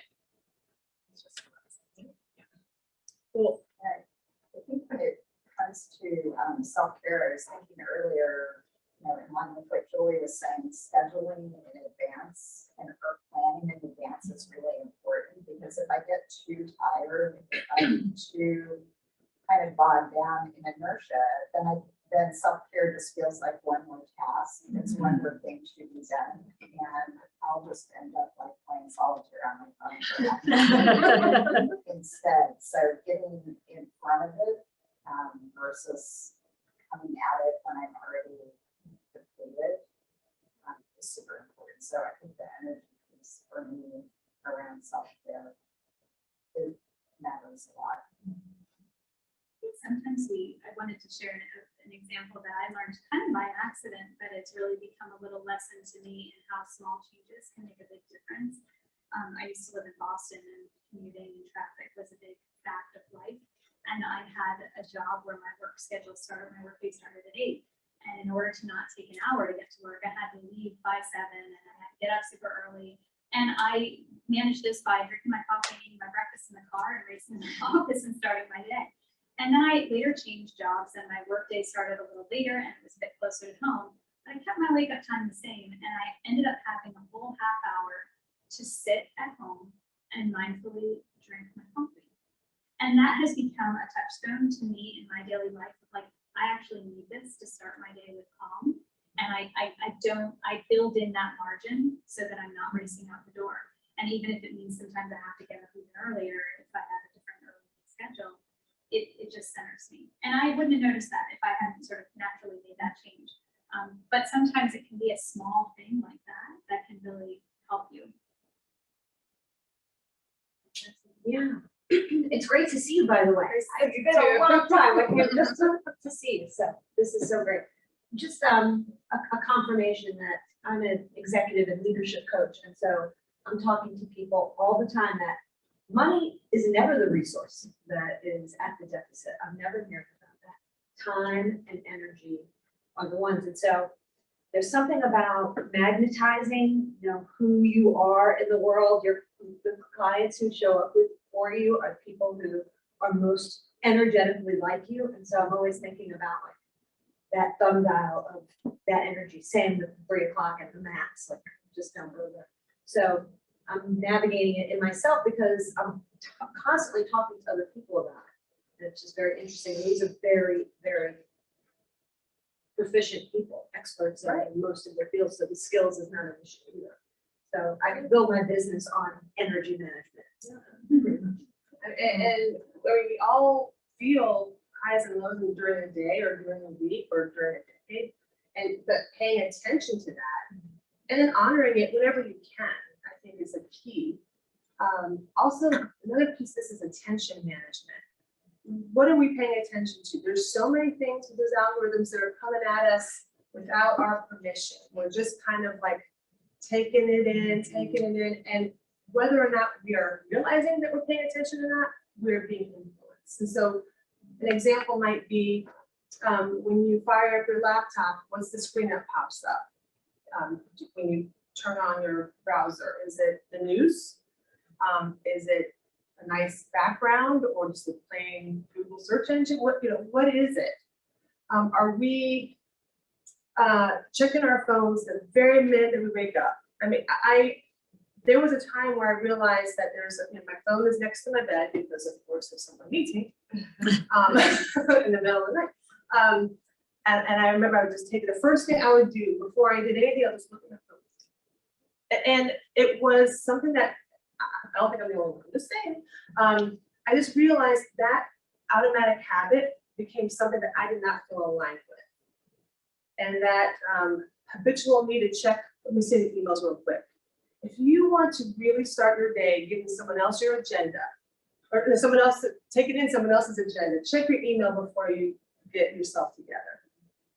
Cool. I think when it comes to self-care, I was thinking earlier, you know, in line with what Julie was saying, scheduling in advance and or planning in advance is really important, because if I get too tired, if I'm too kind of bogged down in inertia, then self-care just feels like one more task. It's one more thing to be done, and I'll just end up like playing solitaire on my phone instead. So getting in front of it versus coming at it when I'm already depleted is super important. So I think the energy piece for me around self-care, it matters a lot. Sometimes I wanted to share an example that I learned kind of by accident, but it's really become a little lesson to me in how small changes can make a big difference. I used to live in Boston, and commuting and traffic was a big fact of life. And I had a job where my work schedule started, my workday started at 8. And in order to not take an hour to get to work, I had to leave by 7, and I had to get up super early. And I managed this by drinking my coffee, eating my breakfast in the car, and racing to the office and starting my day. And then I later changed jobs, and my workday started a little later, and it was a bit closer to home. But I kept my wake up time the same, and I ended up having a full half hour to sit at home and mindfully drink my coffee. And that has become a touchstone to me in my daily life. Like, I actually need this to start my day with calm. And I build in that margin so that I'm not racing out the door. And even if it means sometimes I have to get up even earlier, if I have a different early schedule, it just centers me. And I wouldn't have noticed that if I hadn't sort of naturally made that change. But sometimes it can be a small thing like that can really help you. Yeah. It's great to see you, by the way. It's been a long time. I can't just to see you. So this is so great. Just a confirmation that I'm an executive and leadership coach. And so I'm talking to people all the time that money is never the resource that is at the deficit. I'm never hearing about that. Time and energy are the ones. And so there's something about magnetizing, you know, who you are in the world. The clients who show up for you are people who are most energetically like you. And so I'm always thinking about like that thumb dial of that energy. Same with 3 o'clock at the max, like just don't go there. So I'm navigating it in myself because I'm constantly talking to other people about it. And it's just very interesting. These are very, very proficient people, experts in most of their fields. So the skills is not an issue either. So I can build my business on energy management. And we all feel highs and lows during the day or during the week or during a decade, but paying attention to that and then honoring it whenever you can, I think is a key. Also, another piece, this is attention management. What are we paying attention to? There's so many things with those algorithms that are coming at us without our permission. We're just kind of like taking it in, and whether or not we are realizing that we're paying attention or not, we're being influenced. And so an example might be when you fire up your laptop, what's the screen that pops up? When you turn on your browser, is it the news? Is it a nice background or just a plain Google search engine? What is it? Are we checking our phones the very minute that we wake up? I mean, there was a time where I realized that my phone is next to my bed because, of course, if someone needs me in the middle of the night. And I remember I would just take it. The first thing I would do before I did anything, I would just look at my phone. And it was something that I don't think I'm the only one to say. I just realized that automatic habit became something that I did not feel aligned with. And that habitual need to check, let me say the emails real quick. If you want to really start your day giving someone else your agenda, or taking in someone else's agenda, check your email before you get yourself together.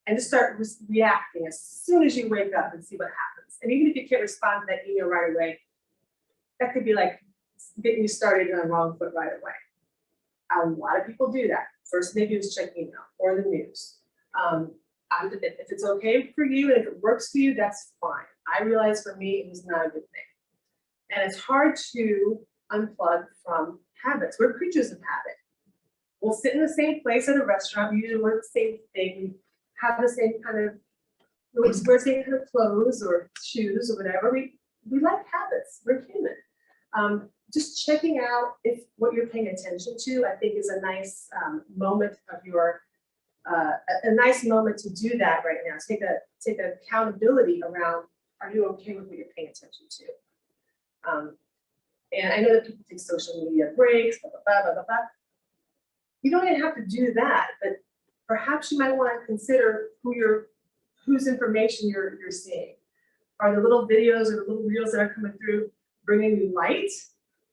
And just start reacting as soon as you wake up and see what happens. And even if you can't respond to that email right away, that could be like getting you started on the wrong foot right away. A lot of people do that. First thing they do is check email or the news. if it's okay for you and if it works for you, that's fine. I realized for me, it was not a good thing. And it's hard to unplug from habits. We're creatures of habit. We'll sit in the same place at a restaurant, we usually wear the same thing, we have the same kind of, we wear the same kind of clothes or shoes or whatever. We like habits, we're human. Just checking out if what you're paying attention to, I think is a nice moment of your, a nice moment to do that right now. Take accountability around, are you okay with what you're paying attention to? And I know that people take social media breaks, blah, blah, blah, blah, blah, blah. You don't even have to do that, but perhaps you might want to consider whose information you're seeing. Are the little videos or the little reels that are coming through bringing you light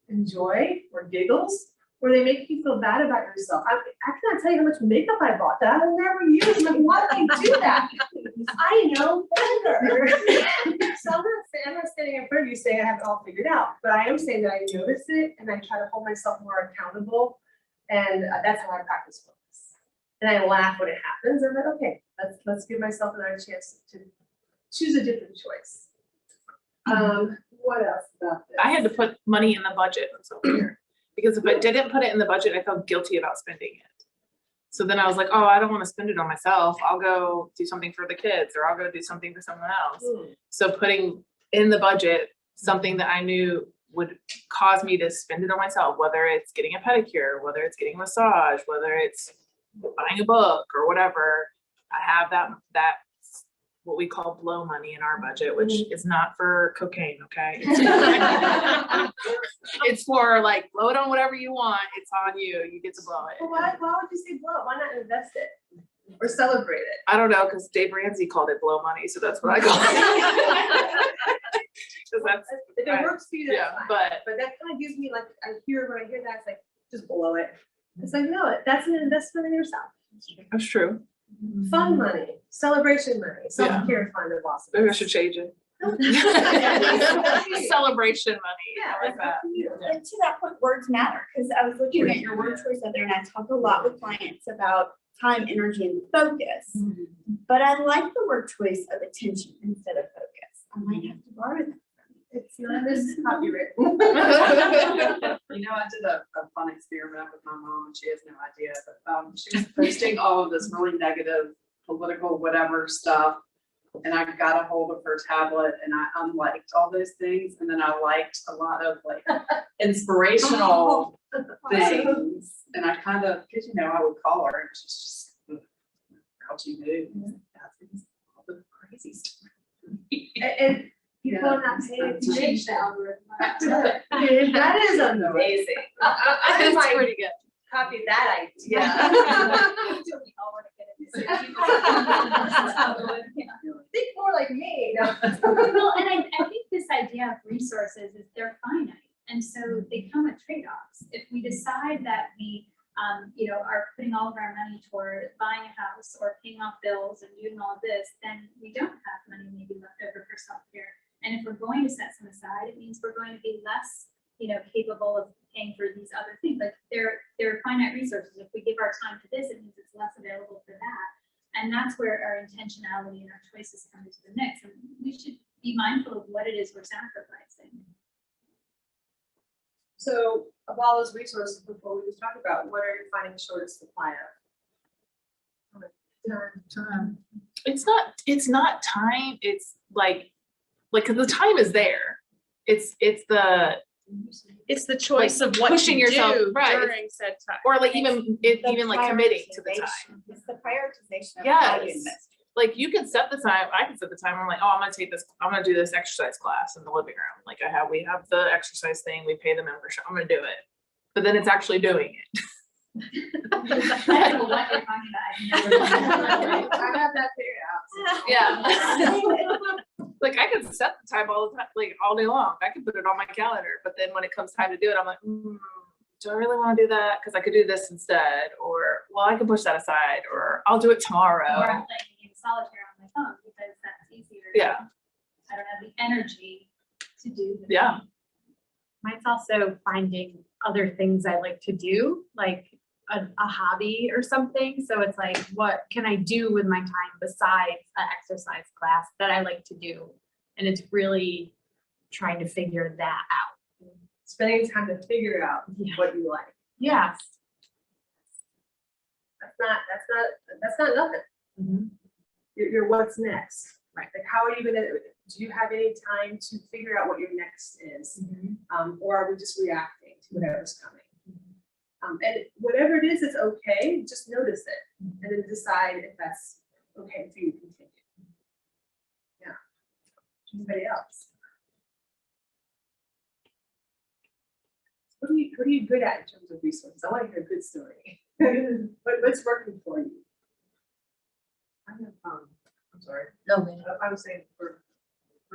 and joy or giggles? Or they make you feel bad about yourself? I cannot tell you how much makeup I bought that I will never use. Like, why do I do that? I know better. So I'm not standing in front of you saying I have it all figured out, but I am saying that I notice it and I try to hold myself more accountable. And that's how I practice focus. And I laugh when it happens. I'm like, okay, let's give myself another chance to choose a different choice. What else about this? I had to put money in the budget over here because if I didn't put it in the budget, I felt guilty about spending it. So then I was like, oh, I don't want to spend it on myself. I'll go do something for the kids or I'll go do something for someone else. So putting in the budget something that I knew would cause me to spend it on myself, whether it's getting a pedicure, whether it's getting a massage, whether it's buying a book or whatever. I have that what we call blow money in our budget, which is not for cocaine, okay? It's for like blow it on whatever you want. It's on you. You get to blow it. Well, why would you say blow? Why not invest it or celebrate it? I don't know, because Dave Ramsey called it blow money, so that's what I call it. 'Cause that's, If it works for you, that's yeah, fine. but But that kind of gives me like, when I hear that, it's like, just blow it. It's like, no, that's an investment in yourself. that's true. Fun money, celebration money, self-care fund of awesome. Maybe I should change it. Celebration money. Yeah, I like that. And to that point, words matter, because I was looking at your word choice other, and I talk a lot with clients about time, energy, and focus. But I like the word choice of attention instead of focus. I might have to borrow that. It's, this is copywritten. You know, I did a fun experiment with my mom, and she has no idea, but she was posting all of this really negative political whatever stuff. And I got a hold of her tablet and I unliked all those things. And then I liked a lot of like inspirational things. And I kind of, because you know, I would call her and she's just grouchy mood. That's all the crazy stuff. And people are not paying attention. That is amazing. I might pretty good. copy that idea. Think more like me. No. Well, and I think this idea of resources is they're finite, and so they come with trade-offs. If we decide that we, are putting all of our money toward buying a house or paying off bills and doing all of this, then we don't have money maybe left over for self-care. And if we're going to set some aside, it means we're going to be less, capable of paying for these other things. Like they're finite resources. If we give our time to this, it means it's less available for that. And that's where our intentionality and our choices come into the mix. And we should be mindful of what it is we're sacrificing. So of all those resources before we just talked about, what are you finding shortest supply of? Time. It's not time. It's like, cause the time is there. It's It's the choice Like of what pushing you yourself, do right. during said time. or like even like committing to the time. It's the prioritization of how you Yes. invest. Like you can set the time, I can set the time, I'm like, oh, I'm gonna do this exercise class in the living room. Like we have the exercise thing, we pay the membership, I'm gonna do it. But then it's actually doing it. I don't know what you're talking about. I have that figured out. Yeah. Like I can set the time all the time, like all day long. I can put it on my calendar, but then when it comes time to do it, I'm like, do I really want to do that? Because I could do this instead, or well, I can push that aside, or I'll do it tomorrow. Or I'm playing game solitaire on my phone because that's easier. Yeah. I don't have the energy to do this. Yeah. Mine's also finding other things I like to do. Like, a hobby or something. So it's like, what can I do with my time besides an exercise class that I like to do? And it's really trying to figure that out. Spending time to figure out what you like. Yes. That's not nothing. Your what's next. Right. Like, how are you gonna, do you have any time to figure out what your next is? Or are we just reacting to whatever's coming? And whatever it is, it's okay, just notice it, and then decide if that's okay for you to continue. Yeah. Anybody else? What are you good at in terms of resources? I want to hear a good story. What's working for you? I'm sorry. No, I was saying for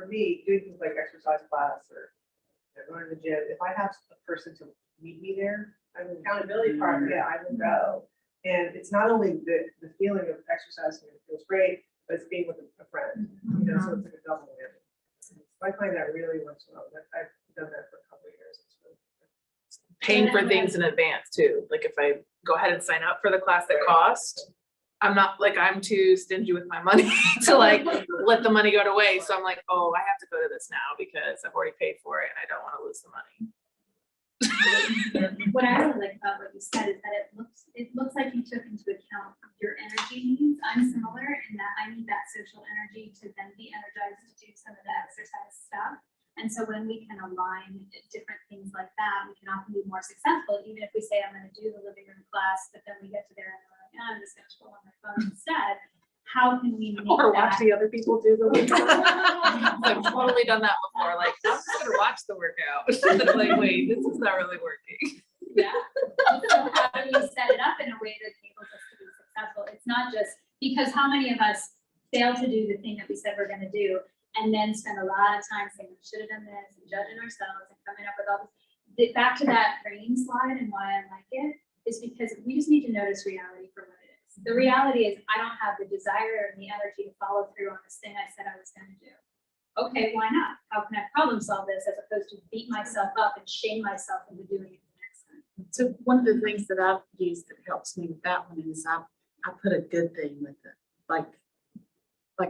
me, doing things like exercise class or going to the gym, if I have a person to meet me there, Accountability partner. yeah, I will go. And it's not only the feeling of exercising, it feels great, but it's being with a friend, you know, so it's like a double whammy. So I find that really works well. I've done that for a couple of years. It's really Paying for things in advance too. Like if I go ahead and sign up for the class that cost, I'm not like, I'm too stingy with my money to like let the money go to waste. So I'm like, oh, I have to go to this now because I've already paid for it and I don't want to lose the money. What I really like about what you said is that it looks like you took into account your energy needs. I'm similar in that I need that social energy to then be energized to do some of the exercise stuff. And so when we can align different things like that, we can often be more successful, even if we say I'm going to do the living room class, but then we get to there and we're like, I'm just going to scroll on my phone instead. How can we make Or that? watch the other people do the workout. I've totally done that before. Like, I'm just gonna watch the workout. Like, wait, this is not really working. Yeah. So how do you set it up in a way that enables us to be successful? It's not just because how many of us fail to do the thing that we said we're gonna do and then spend a lot of time saying we should have done this and judging ourselves and coming up with all this. Back to that brain slide and why I like it is because we just need to notice reality for what it is. The reality is I don't have the desire and the energy to follow through on this thing I said I was gonna do. Okay, why not? How can I problem solve this as opposed to beat myself up and shame myself into doing it the next time? So one of the things that I've used that helps me with that one is I put a good thing with it. Like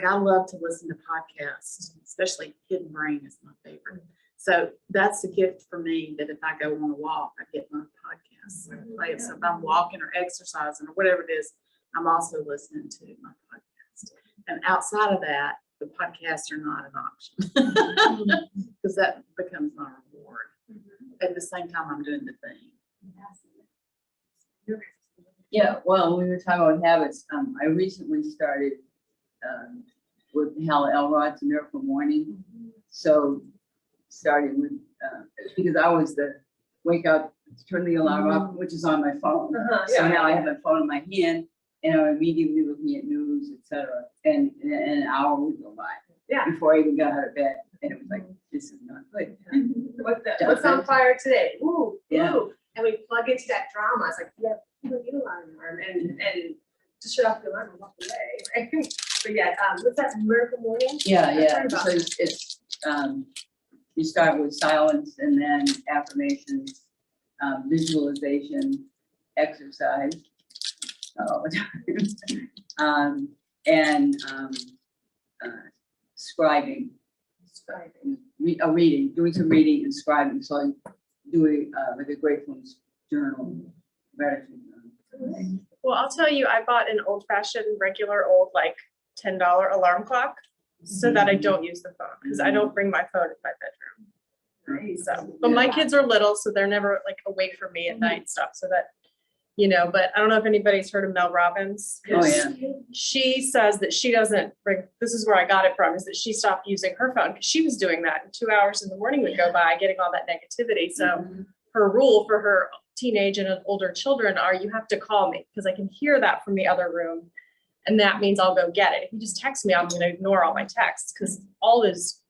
I love to listen to podcasts, especially Hidden Brain is my favorite. So that's a gift for me that if I go on a walk, I get my podcasts and play it. So if I'm walking or exercising or whatever it is, I'm also listening to my podcast. And outside of that, the podcasts are not an option because that becomes my reward. At the same time, I'm doing the thing. yeah, well, we were talking about habits. I recently started with Hal Elrod's Miracle Morning. So starting with, because I was the wake up, turn the alarm up, which is on my phone. So now I have my phone in my hand and I'm immediately looking at news, etc. And an hour would go by before I even got out of bed. And it was like, this is not good. What's on fire today? Ooh, Yeah. ooh. And we plug into that drama. It's like, you don't need a alarm and just shut off the alarm and walk away, right? But yeah, what's that Miracle Morning? Yeah, I've yeah. heard about So it's you start with silence and then affirmations, visualization, exercise, and scribing. Reading, doing some reading and scribing. So I'm doing like a gratefulness journal, gratitude journal. Well, I'll tell you, I bought an old-fashioned, regular old, like $10 alarm clock so that I don't use the phone because I don't bring my phone in my bedroom. So, but my kids are little, so they're never like awake from me at night and stuff. So that, you know, but I don't know if anybody's heard of Mel Robbins. Oh, yeah. She says that she doesn't bring, this is where I got it from, is that she stopped using her phone because she was doing that and 2 hours in the morning would go by getting all that negativity. So her rule for her teenage and older children are you have to call me because I can hear that from the other room. And that means I'll go get it. If you just text me, I'm going to ignore all my texts because all those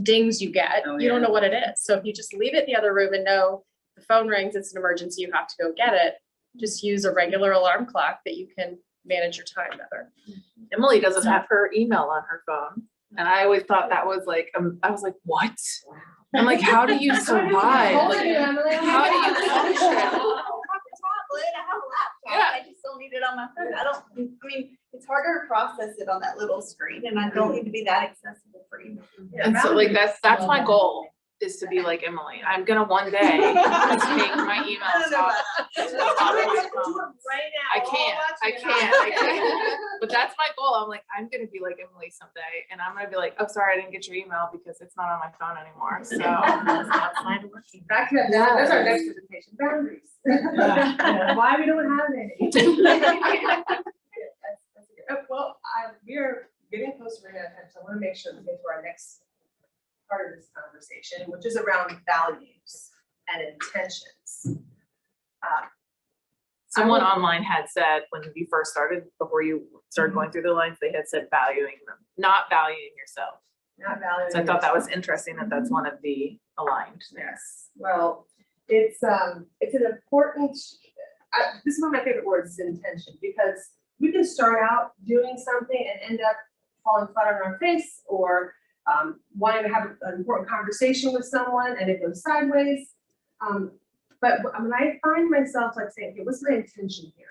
dings you get, you don't know what it is. So if you just leave it in the other room and know the phone rings, it's an emergency, you have to go get it. Just use a regular alarm clock that you can manage your time better. Emily doesn't have her email on her phone. And I always thought that was like, I was like, what? I'm like, how do you survive? Like, how do you function? I have a tablet, I have a laptop. my phone. I mean, it's harder to process it on that little screen and I don't need to be that accessible for email. And so like that's my goal, is to be like Emily. I'm gonna one day take my emails off. I can't. But that's my goal. I'm like, I'm gonna be like Emily someday, and I'm gonna be like, oh, sorry, I didn't get your email because it's not on my phone anymore. So Back to that, that's our next presentation, boundaries. Why we don't have any. Well, we are getting close to running out of time, so I want to make sure we get to our next part of this conversation, which is around values and intentions. someone online had said when you first started, before you started going through the lines, they had said valuing them, not valuing yourself. Not valuing. So I thought that was interesting that that's one of the aligned. Yes, well, it's an important, this is one of my favorite words, is intention, because we can start out doing something and end up falling flat on our face, or wanting to have an important conversation with someone and it goes sideways. But when I find myself like saying, okay, what's my intention here?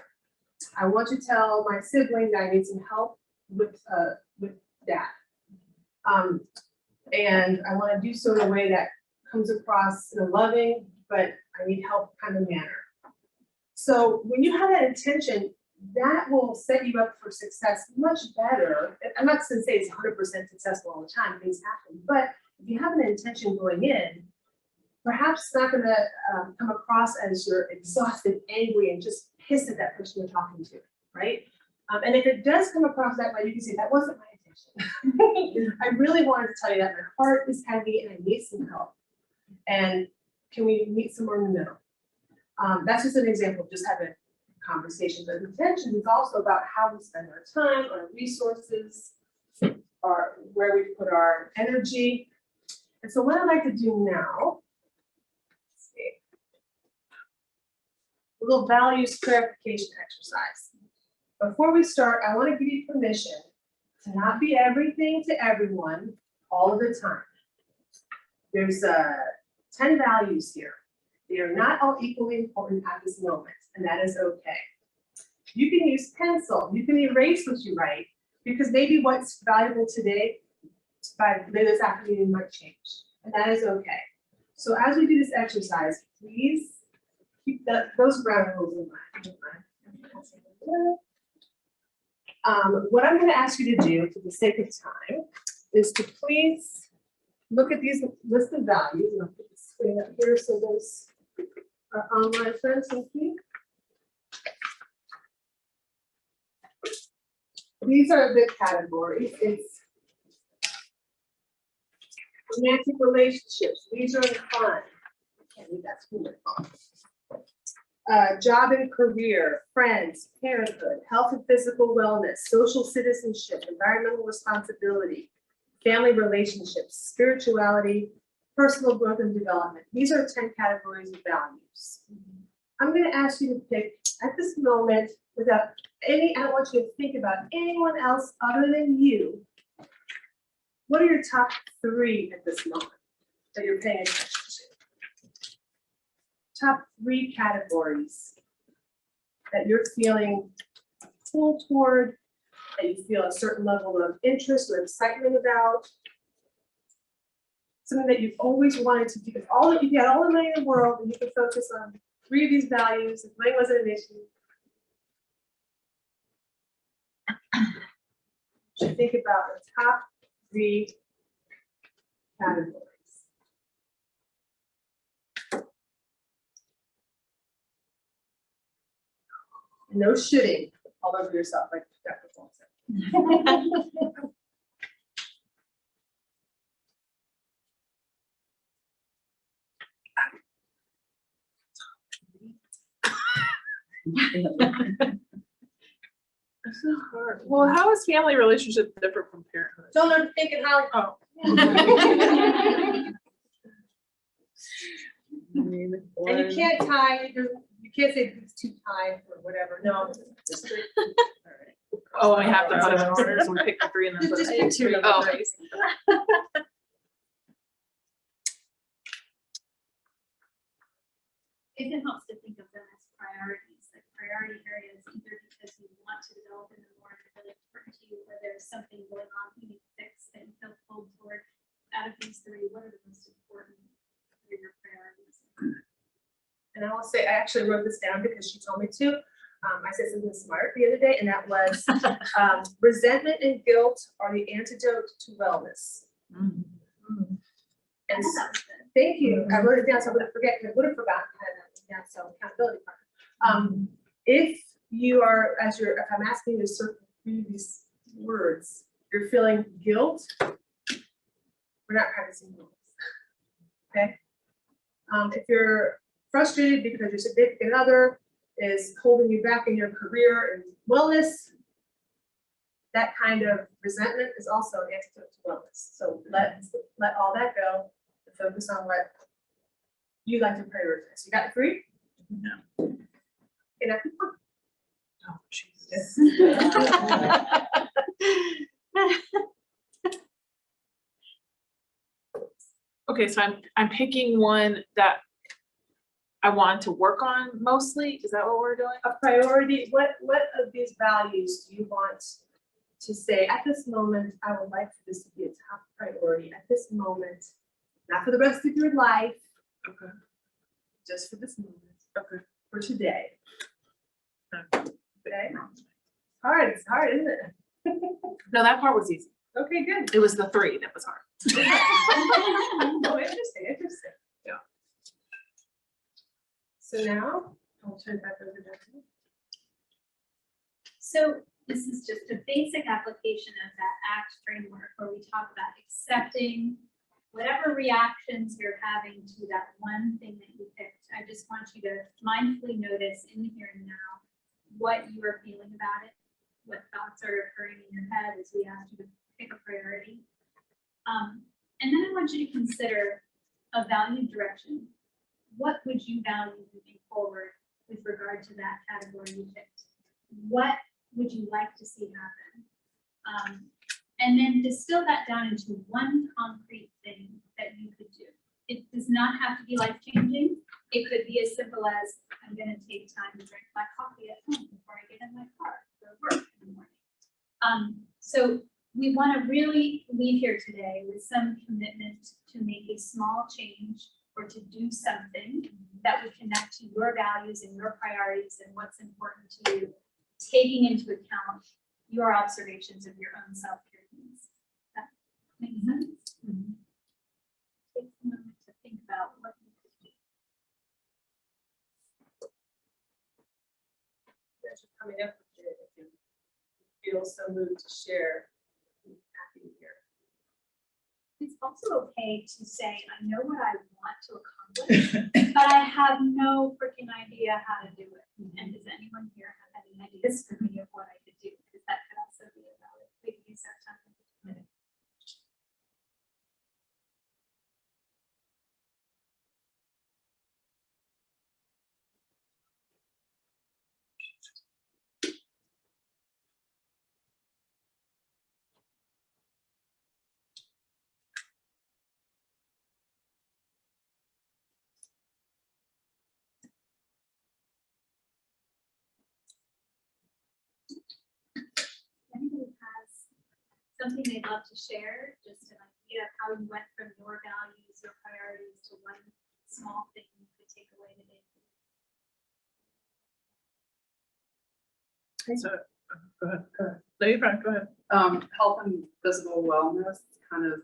I want to tell my sibling that I need some help with that. And I want to do so in a way that comes across in a loving, but I need help kind of manner. So when you have that intention, that will set you up for success much better. I'm not going to say it's 100% successful all the time, things happen, but if you have an intention going in, perhaps it's not going to come across as you're exhausted, angry, and just pissed at that person you're talking to, right? And if it does come across that way, you can say, that wasn't my intention. I really wanted to tell you that my heart is heavy and I need some help. And can we meet somewhere in the middle? That's just an example of just having a conversation. But intention is also about how we spend our time, our resources, or where we put our energy. And so what I'd like to do now, a little values clarification exercise. Before we start, I want to give you permission to not be everything to everyone all of the time. There's 10 values here. They are not all equally important at this moment, and that is okay. You can use pencil, you can erase what you write, because maybe what's valuable today, by later this afternoon, might change, and that is okay. So as we do this exercise, please keep those ground rules in mind. What I'm going to ask you to do, for the sake of time, is to please look at these list of values, and I'll put the screen up here so those are online friends with me. These are the categories. It's romantic relationships, leisure and fun. That's wonderful. Job and career, friends, parenthood, health and physical wellness, social citizenship, environmental responsibility, family relationships, spirituality, personal growth and development. These are 10 categories of values. I'm going to ask you to pick at this moment, without any, I don't want you to think about anyone else other than you. What are your top 3 at this moment that you're paying attention to? Top 3 categories that you're feeling pulled toward, that you feel a certain level of interest or excitement about. Something that you've always wanted to do. If you had all the money in the world and you could focus on 3 of these values, if money wasn't an issue. You should think about the top 3 categories. No shitting all over yourself like Dr. Paul said. This is hard. Well, how is family relationship different from parenthood? Don't I'm thinking how. Oh. And you can't tie, you can't say it's too tied or whatever, no. Just Oh, we have to put them in order, so we pick the 3 and then put Just the 3. Oh, okay. It helps to think of them as priorities, like priority areas, either because you want to develop in them more and really important to you, or there's something going on you need to fix that you feel pulled toward. Out of these three, what are the most important for your priorities? And I will say, I actually wrote this down because she told me to. I said something smart the other day, and that was resentment and guilt are the antidote to wellness. And thank you. I wrote it down so I wouldn't forget, because I would have forgotten. I had that down, so accountability part. If you are, if I'm asking you to sort through these words, you're feeling guilt, we're not practicing wellness. Okay? If you're frustrated because your significant other is holding you back in your career and wellness, that kind of resentment is also an antidote to wellness. So let all that go and focus on what you like to prioritize. You got the three? No. Okay, now keep on. Oh, Jesus. Okay, so I'm picking one that I want to work on mostly. Is that what we're doing? A priority, what of these values do you want to say, at this moment, I would like for this to be a top priority at this moment, not for the rest of your life. Okay. Just for this moment. Okay. For today. Okay. Okay. It's hard, isn't it? No, that part was easy. Okay, good. It was the three that was hard. Oh, interesting. Yeah. So now, I'll turn it back over to Jackie. So this is just a basic application of that ACT framework where we talk about accepting whatever reactions you're having to that one thing that you picked. I just want you to mindfully notice in the here and now what you are feeling about it, what thoughts are occurring in your head as we ask you to pick a priority. And then I want you to consider a valued direction. What would you value moving forward with regard to that category you picked? What would you like to see happen? And then distill that down into one concrete thing that you could do. It does not have to be life-changing. It could be as simple as, I'm gonna take time to drink my coffee at home before I get in my car for work in the morning. So we wanna really leave here today with some commitment to make a small change or to do something that would connect to your values and your priorities and what's important to you, taking into account your observations of your own self-care needs. That makes sense? Take a moment to think about what you could do. Thanks for coming up with it. If you feel so moved to share, I'm happy to hear. It's also okay to say, I know what I want to accomplish, but I have no freaking idea how to do it. And does anyone here have any ideas for me of what I could do? Because that could also be a valid way to use that time. Anybody has something they'd love to share, just an idea of how you went from your values, your priorities to one small thing you could take away today? So, go ahead. No, you're fine. Go ahead. Health and physical wellness, kind of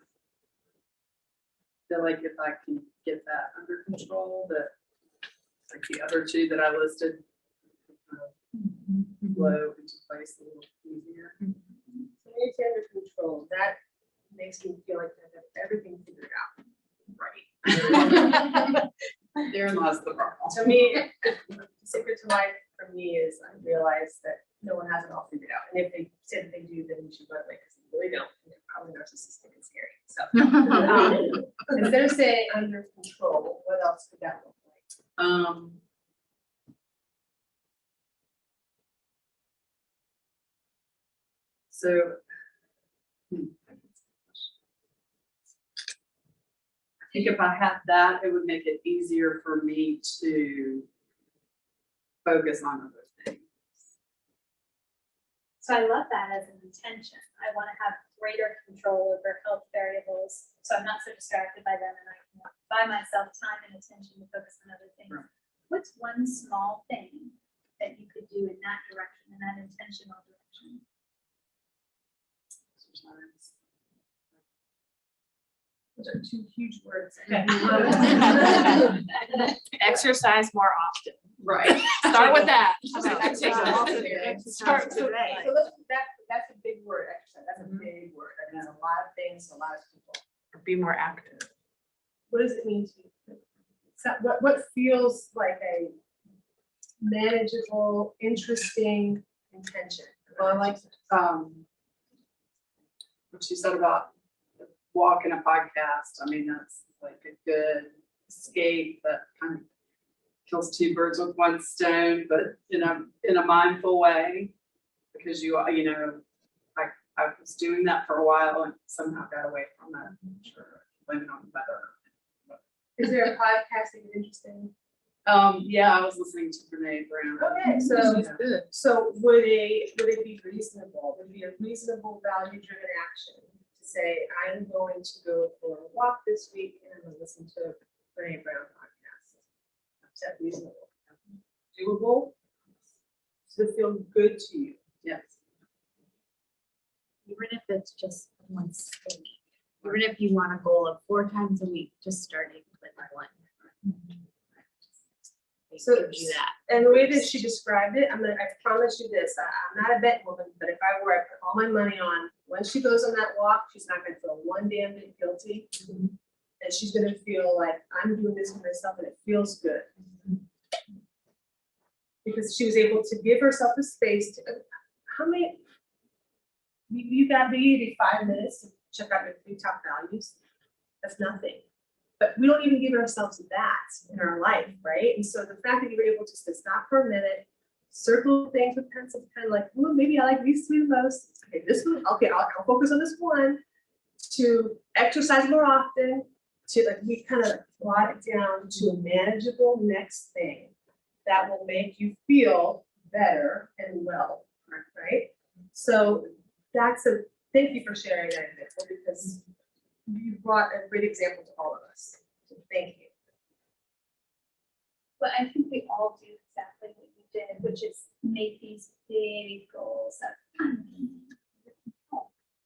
feel like if I can get that under control, that like the other two that I listed flow into place a little easier. So when you say under control, that makes me feel like I have everything figured out. Right. Therein lies the problem. To me, the secret to life for me is I realize that no one has it all figured out. And if they say that they do, then you should run away because they really don't. And they're probably narcissistic and scary. So instead of saying under control, what else could that look like? So I think if I had that, it would make it easier for me to focus on other things. So I love that as an intention. I want to have greater control over health variables, so I'm not so distracted by them and I can buy myself time and attention to focus on other things. What's one small thing that you could do in that direction, in that intentional direction? Those are two huge words. Exercise more often. Right. Start with that. Start today. So that's a big word, exercise, that's a big word, that means a lot of things, to a lot of people. Be more active. What does it mean to you? So what feels like a manageable, interesting intention? Well, I like, what she said about walking a podcast. I mean, that's like a good escape that kind of kills two birds with one stone, but in a mindful way, because you know, I was doing that for a while and somehow got away from it. I'm sure blaming on the weather. Is there a podcast that you're interested in? Yeah, I was listening to Brene Brown. Okay, so would it be reasonable, would it be a reasonable value-driven action to say, I'm going to go for a walk this week and I'm gonna listen to Brene Brown podcast? Is that reasonable? Doable? Does it feel good to you? Yes. Even if it's just once a week, even if you want a goal of 4 times a week, just starting with one. So Gives you that. And the way that she described it, I promise you this, I'm not a bet woman, but if I were, I put all my money on, when she goes on that walk, she's not gonna feel one damn bit guilty. And she's gonna feel like, I'm doing this for myself and it feels good. Because she was able to give herself the space to, how many, you got maybe 5 minutes to check out your 3 top values. That's nothing. But we don't even give ourselves that in our life, right? And so the fact that you were able just to stop for a minute, circle things with pencil, kind of like, well, maybe I like these 3 the most. Okay, this one, okay, I'll focus on this one. To exercise more often, to like, we kind of brought it down to a manageable next thing that will make you feel better and well, right? So thank you for sharing that example, because you brought a great example to all of us. So thank you. But I think we all do exactly what you did, which is make these big goals that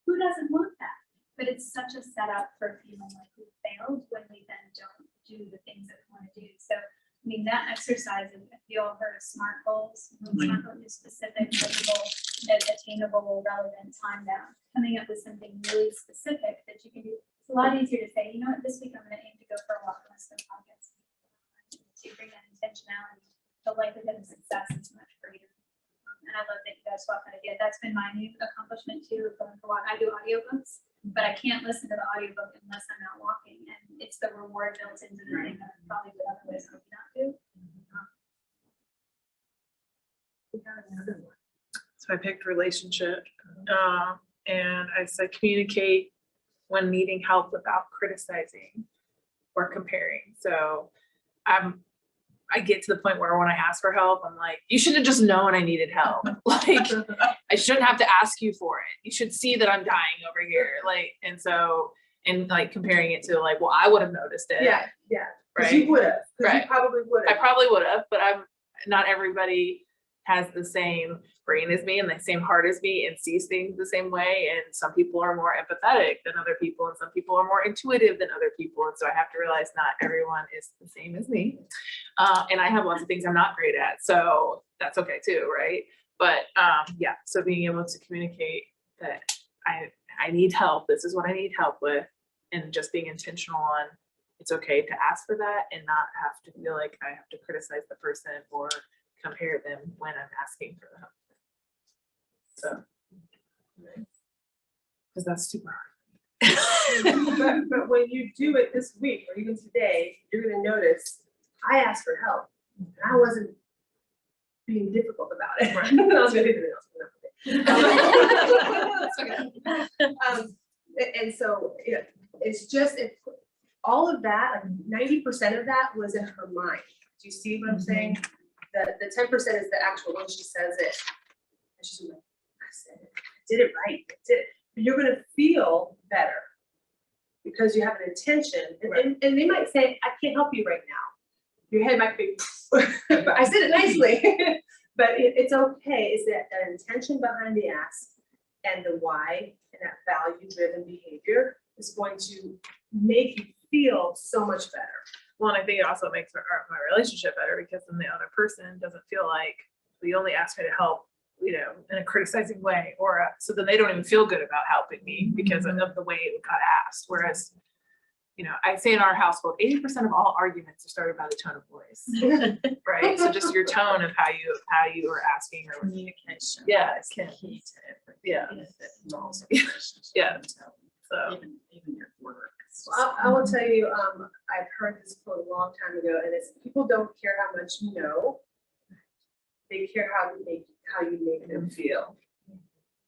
who doesn't want that? But it's such a setup for feeling like we failed when we then don't do the things that we want to do. So I mean, that exercise, if you all heard of SMART goals, SMART goals is specific, measurable, attainable, relevant, time bound. Coming up with something really specific that you can do. It's a lot easier to say, you know what, this week I'm going to aim to go for a walk on some podcasts. To bring that intentionality, the likelihood of success is much greater. And I love that you guys brought that idea. That's been my new accomplishment too, of going for a walk. I do audiobooks, but I can't listen to the audiobook unless I'm out walking. And it's the reward built into the thing that I probably would otherwise hope not do. We got another one. So I picked relationship, and I said communicate when needing help without criticizing or comparing. So I get to the point where when I ask for help, I'm like, you should have just known I needed help. Like, I shouldn't have to ask you for it. You should see that I'm dying over here. Like, and like comparing it to like, well, I would have noticed it. Yeah, yeah. Right. You would have. Right. You probably would I have. probably would have, but not everybody has the same brain as me and the same heart as me and sees things the same way. And some people are more empathetic than other people, and some people are more intuitive than other people. And so I have to realize not everyone is the same as me. And I have lots of things I'm not great at. So that's okay too, right? But yeah, so being able to communicate that I need help, this is what I need help with, and just being intentional on it's okay to ask for that and not have to feel like I have to criticize the person or compare them when I'm asking for the help. So, because that's super hard. But when you do it this week or even today, you're gonna notice I asked for help and I wasn't being difficult about it. Right. I was gonna do and so it's just all of that, like 90% of that was in her mind. Do you see what I'm saying? The 10% is the actual when she says it. And she's like, said it, I did it right, I did it. But you're gonna feel better because you have an intention. And they might say, I can't help you right now. Your head might be, but I said it nicely. But it's okay. It's that intention behind the ask and the why and that value-driven behavior is going to make you feel so much better. Well, and I think it also makes my relationship better because then the other person doesn't feel like you only asked me to help, you know, in a criticizing way, or so then they don't even feel good about helping me because of the way it got asked. Whereas, you know, I say in our household, 80% of all arguments are started by the tone of voice, right? So just your tone of how you are asking or Communication. Yeah, it's key to everything. Yeah. Yeah. So Even your work. I will tell you, I've heard this quote a long time ago, and it's people don't care how much you know, they care how you make them feel.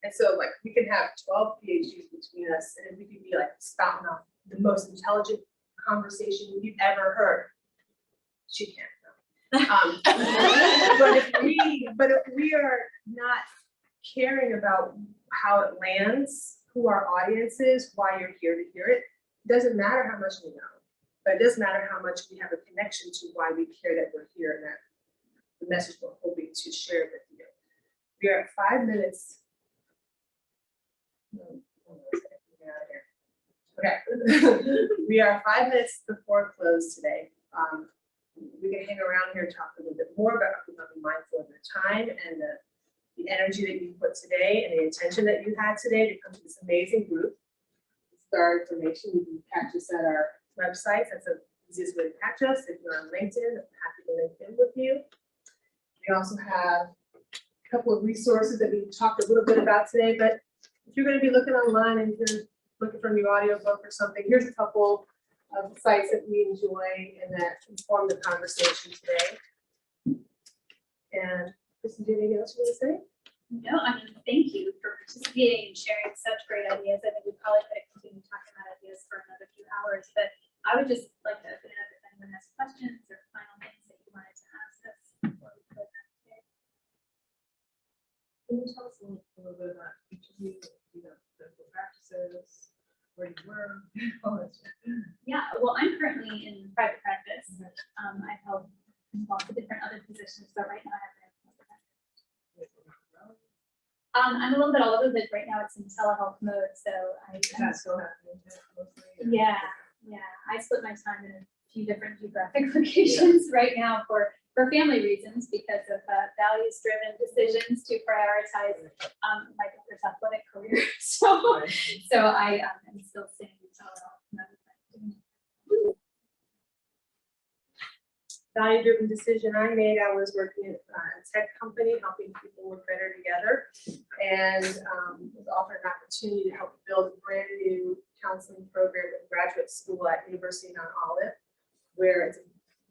And so like we can have 12 PhDs between us, and we could be like spouting off the most intelligent conversation you've ever heard. She can't. But if we are not caring about how it lands, who our audience is, why you're here to hear it, it doesn't matter how much we know, but it does matter how much we have a connection to why we care that we're here and that the message we're hoping to share with you. We are at 5 minutes. Okay. We are 5 minutes before close today. We can hang around here and talk a little bit more, but we want to be mindful of the time and the energy that you put today and the intention that you had today to come to this amazing group. This is our information. You can catch us at our website. That's the easiest way to catch us. If you're on LinkedIn, I'm happy to link in with you. We also have a couple of resources that we talked a little bit about today, but if you're going to be looking online and you're looking for a new audiobook or something, here's a couple of sites that we enjoy and that inform the conversation today. And Kristen, do you have anything else you want to say? No, I mean, thank you for participating and sharing such great ideas. I think we probably could have continued talking about ideas for another few hours, but I would just like to open it up if anyone has questions or final things that you wanted to ask us before we close out today. Can you tell us a little bit about each of you, the practices, where you were, all that stuff? Yeah, well, I'm currently in private practice. I've held lots of different other positions, but right now I have my own private practice. I'm a little bit all over, but right now it's in telehealth mode, so That's still happening mostly. yeah. I split my time in a few different geographic locations right now for family reasons because of values-driven decisions to prioritize my daughter's athletic career. So I am still staying in telehealth mode. Value-driven decision I made, I was working at a tech company, helping people work better together, and was offered an opportunity to help build a brand new counseling program at graduate school at University of Mount Olive, where it's a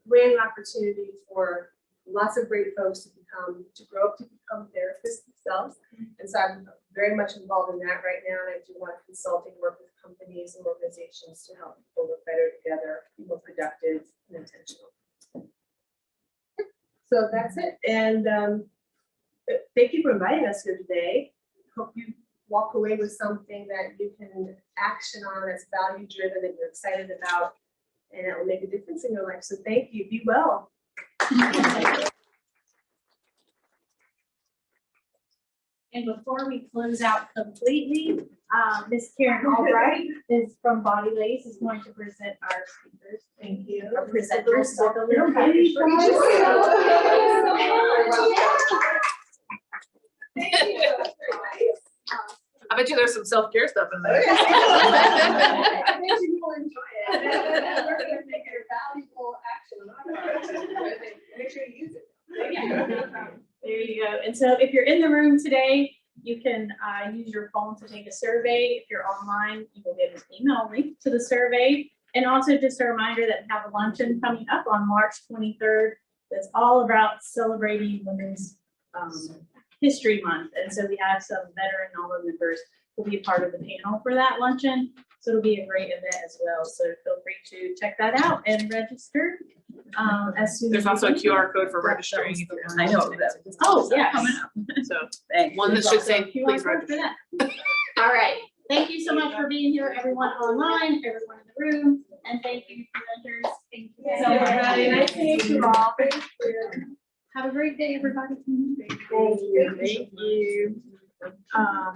brand new opportunity for lots of great folks to grow up to become therapists themselves. And so I'm very much involved in that right now, and I do a lot of consulting work with companies and organizations to help people work better together, be more productive and intentional. So that's it. And thank you for inviting us here today. Hope you walk away with something that you can action on that's value driven, that you're excited about, and it will make a difference in your life. So thank you. Be well. And before we close out completely, Ms. Karen Albright is from Body Lace is going to present our speakers. Thank you. Our presenters. With a little package for each of you. I bet you there's some self-care stuff in there. I think you will enjoy it. We're going to make it a valuable action on our part. Make sure you use it. There you go. And so if you're in the room today, you can use your phone to take a survey. If you're online, you will get an email link to the survey. And also just a reminder that we have a luncheon coming up on March 23rd. That's all about celebrating Women's History Month. And so we have some veteran NALA members who will be a part of the panel for that luncheon. So it'll be a great event as well. So feel free to check that out and register. as soon as. There's we also a can. QR code for That- that registering. was if the you're one. I know that. Oh, yes. Coming up. So Thanks. one that should say, QR please code for register. that. All right, thank you so much for being here, everyone online, everyone in the room, and thank you, presenters. Thank you so much. Nice to meet you all. Have a great day, everybody. Thank you. Um,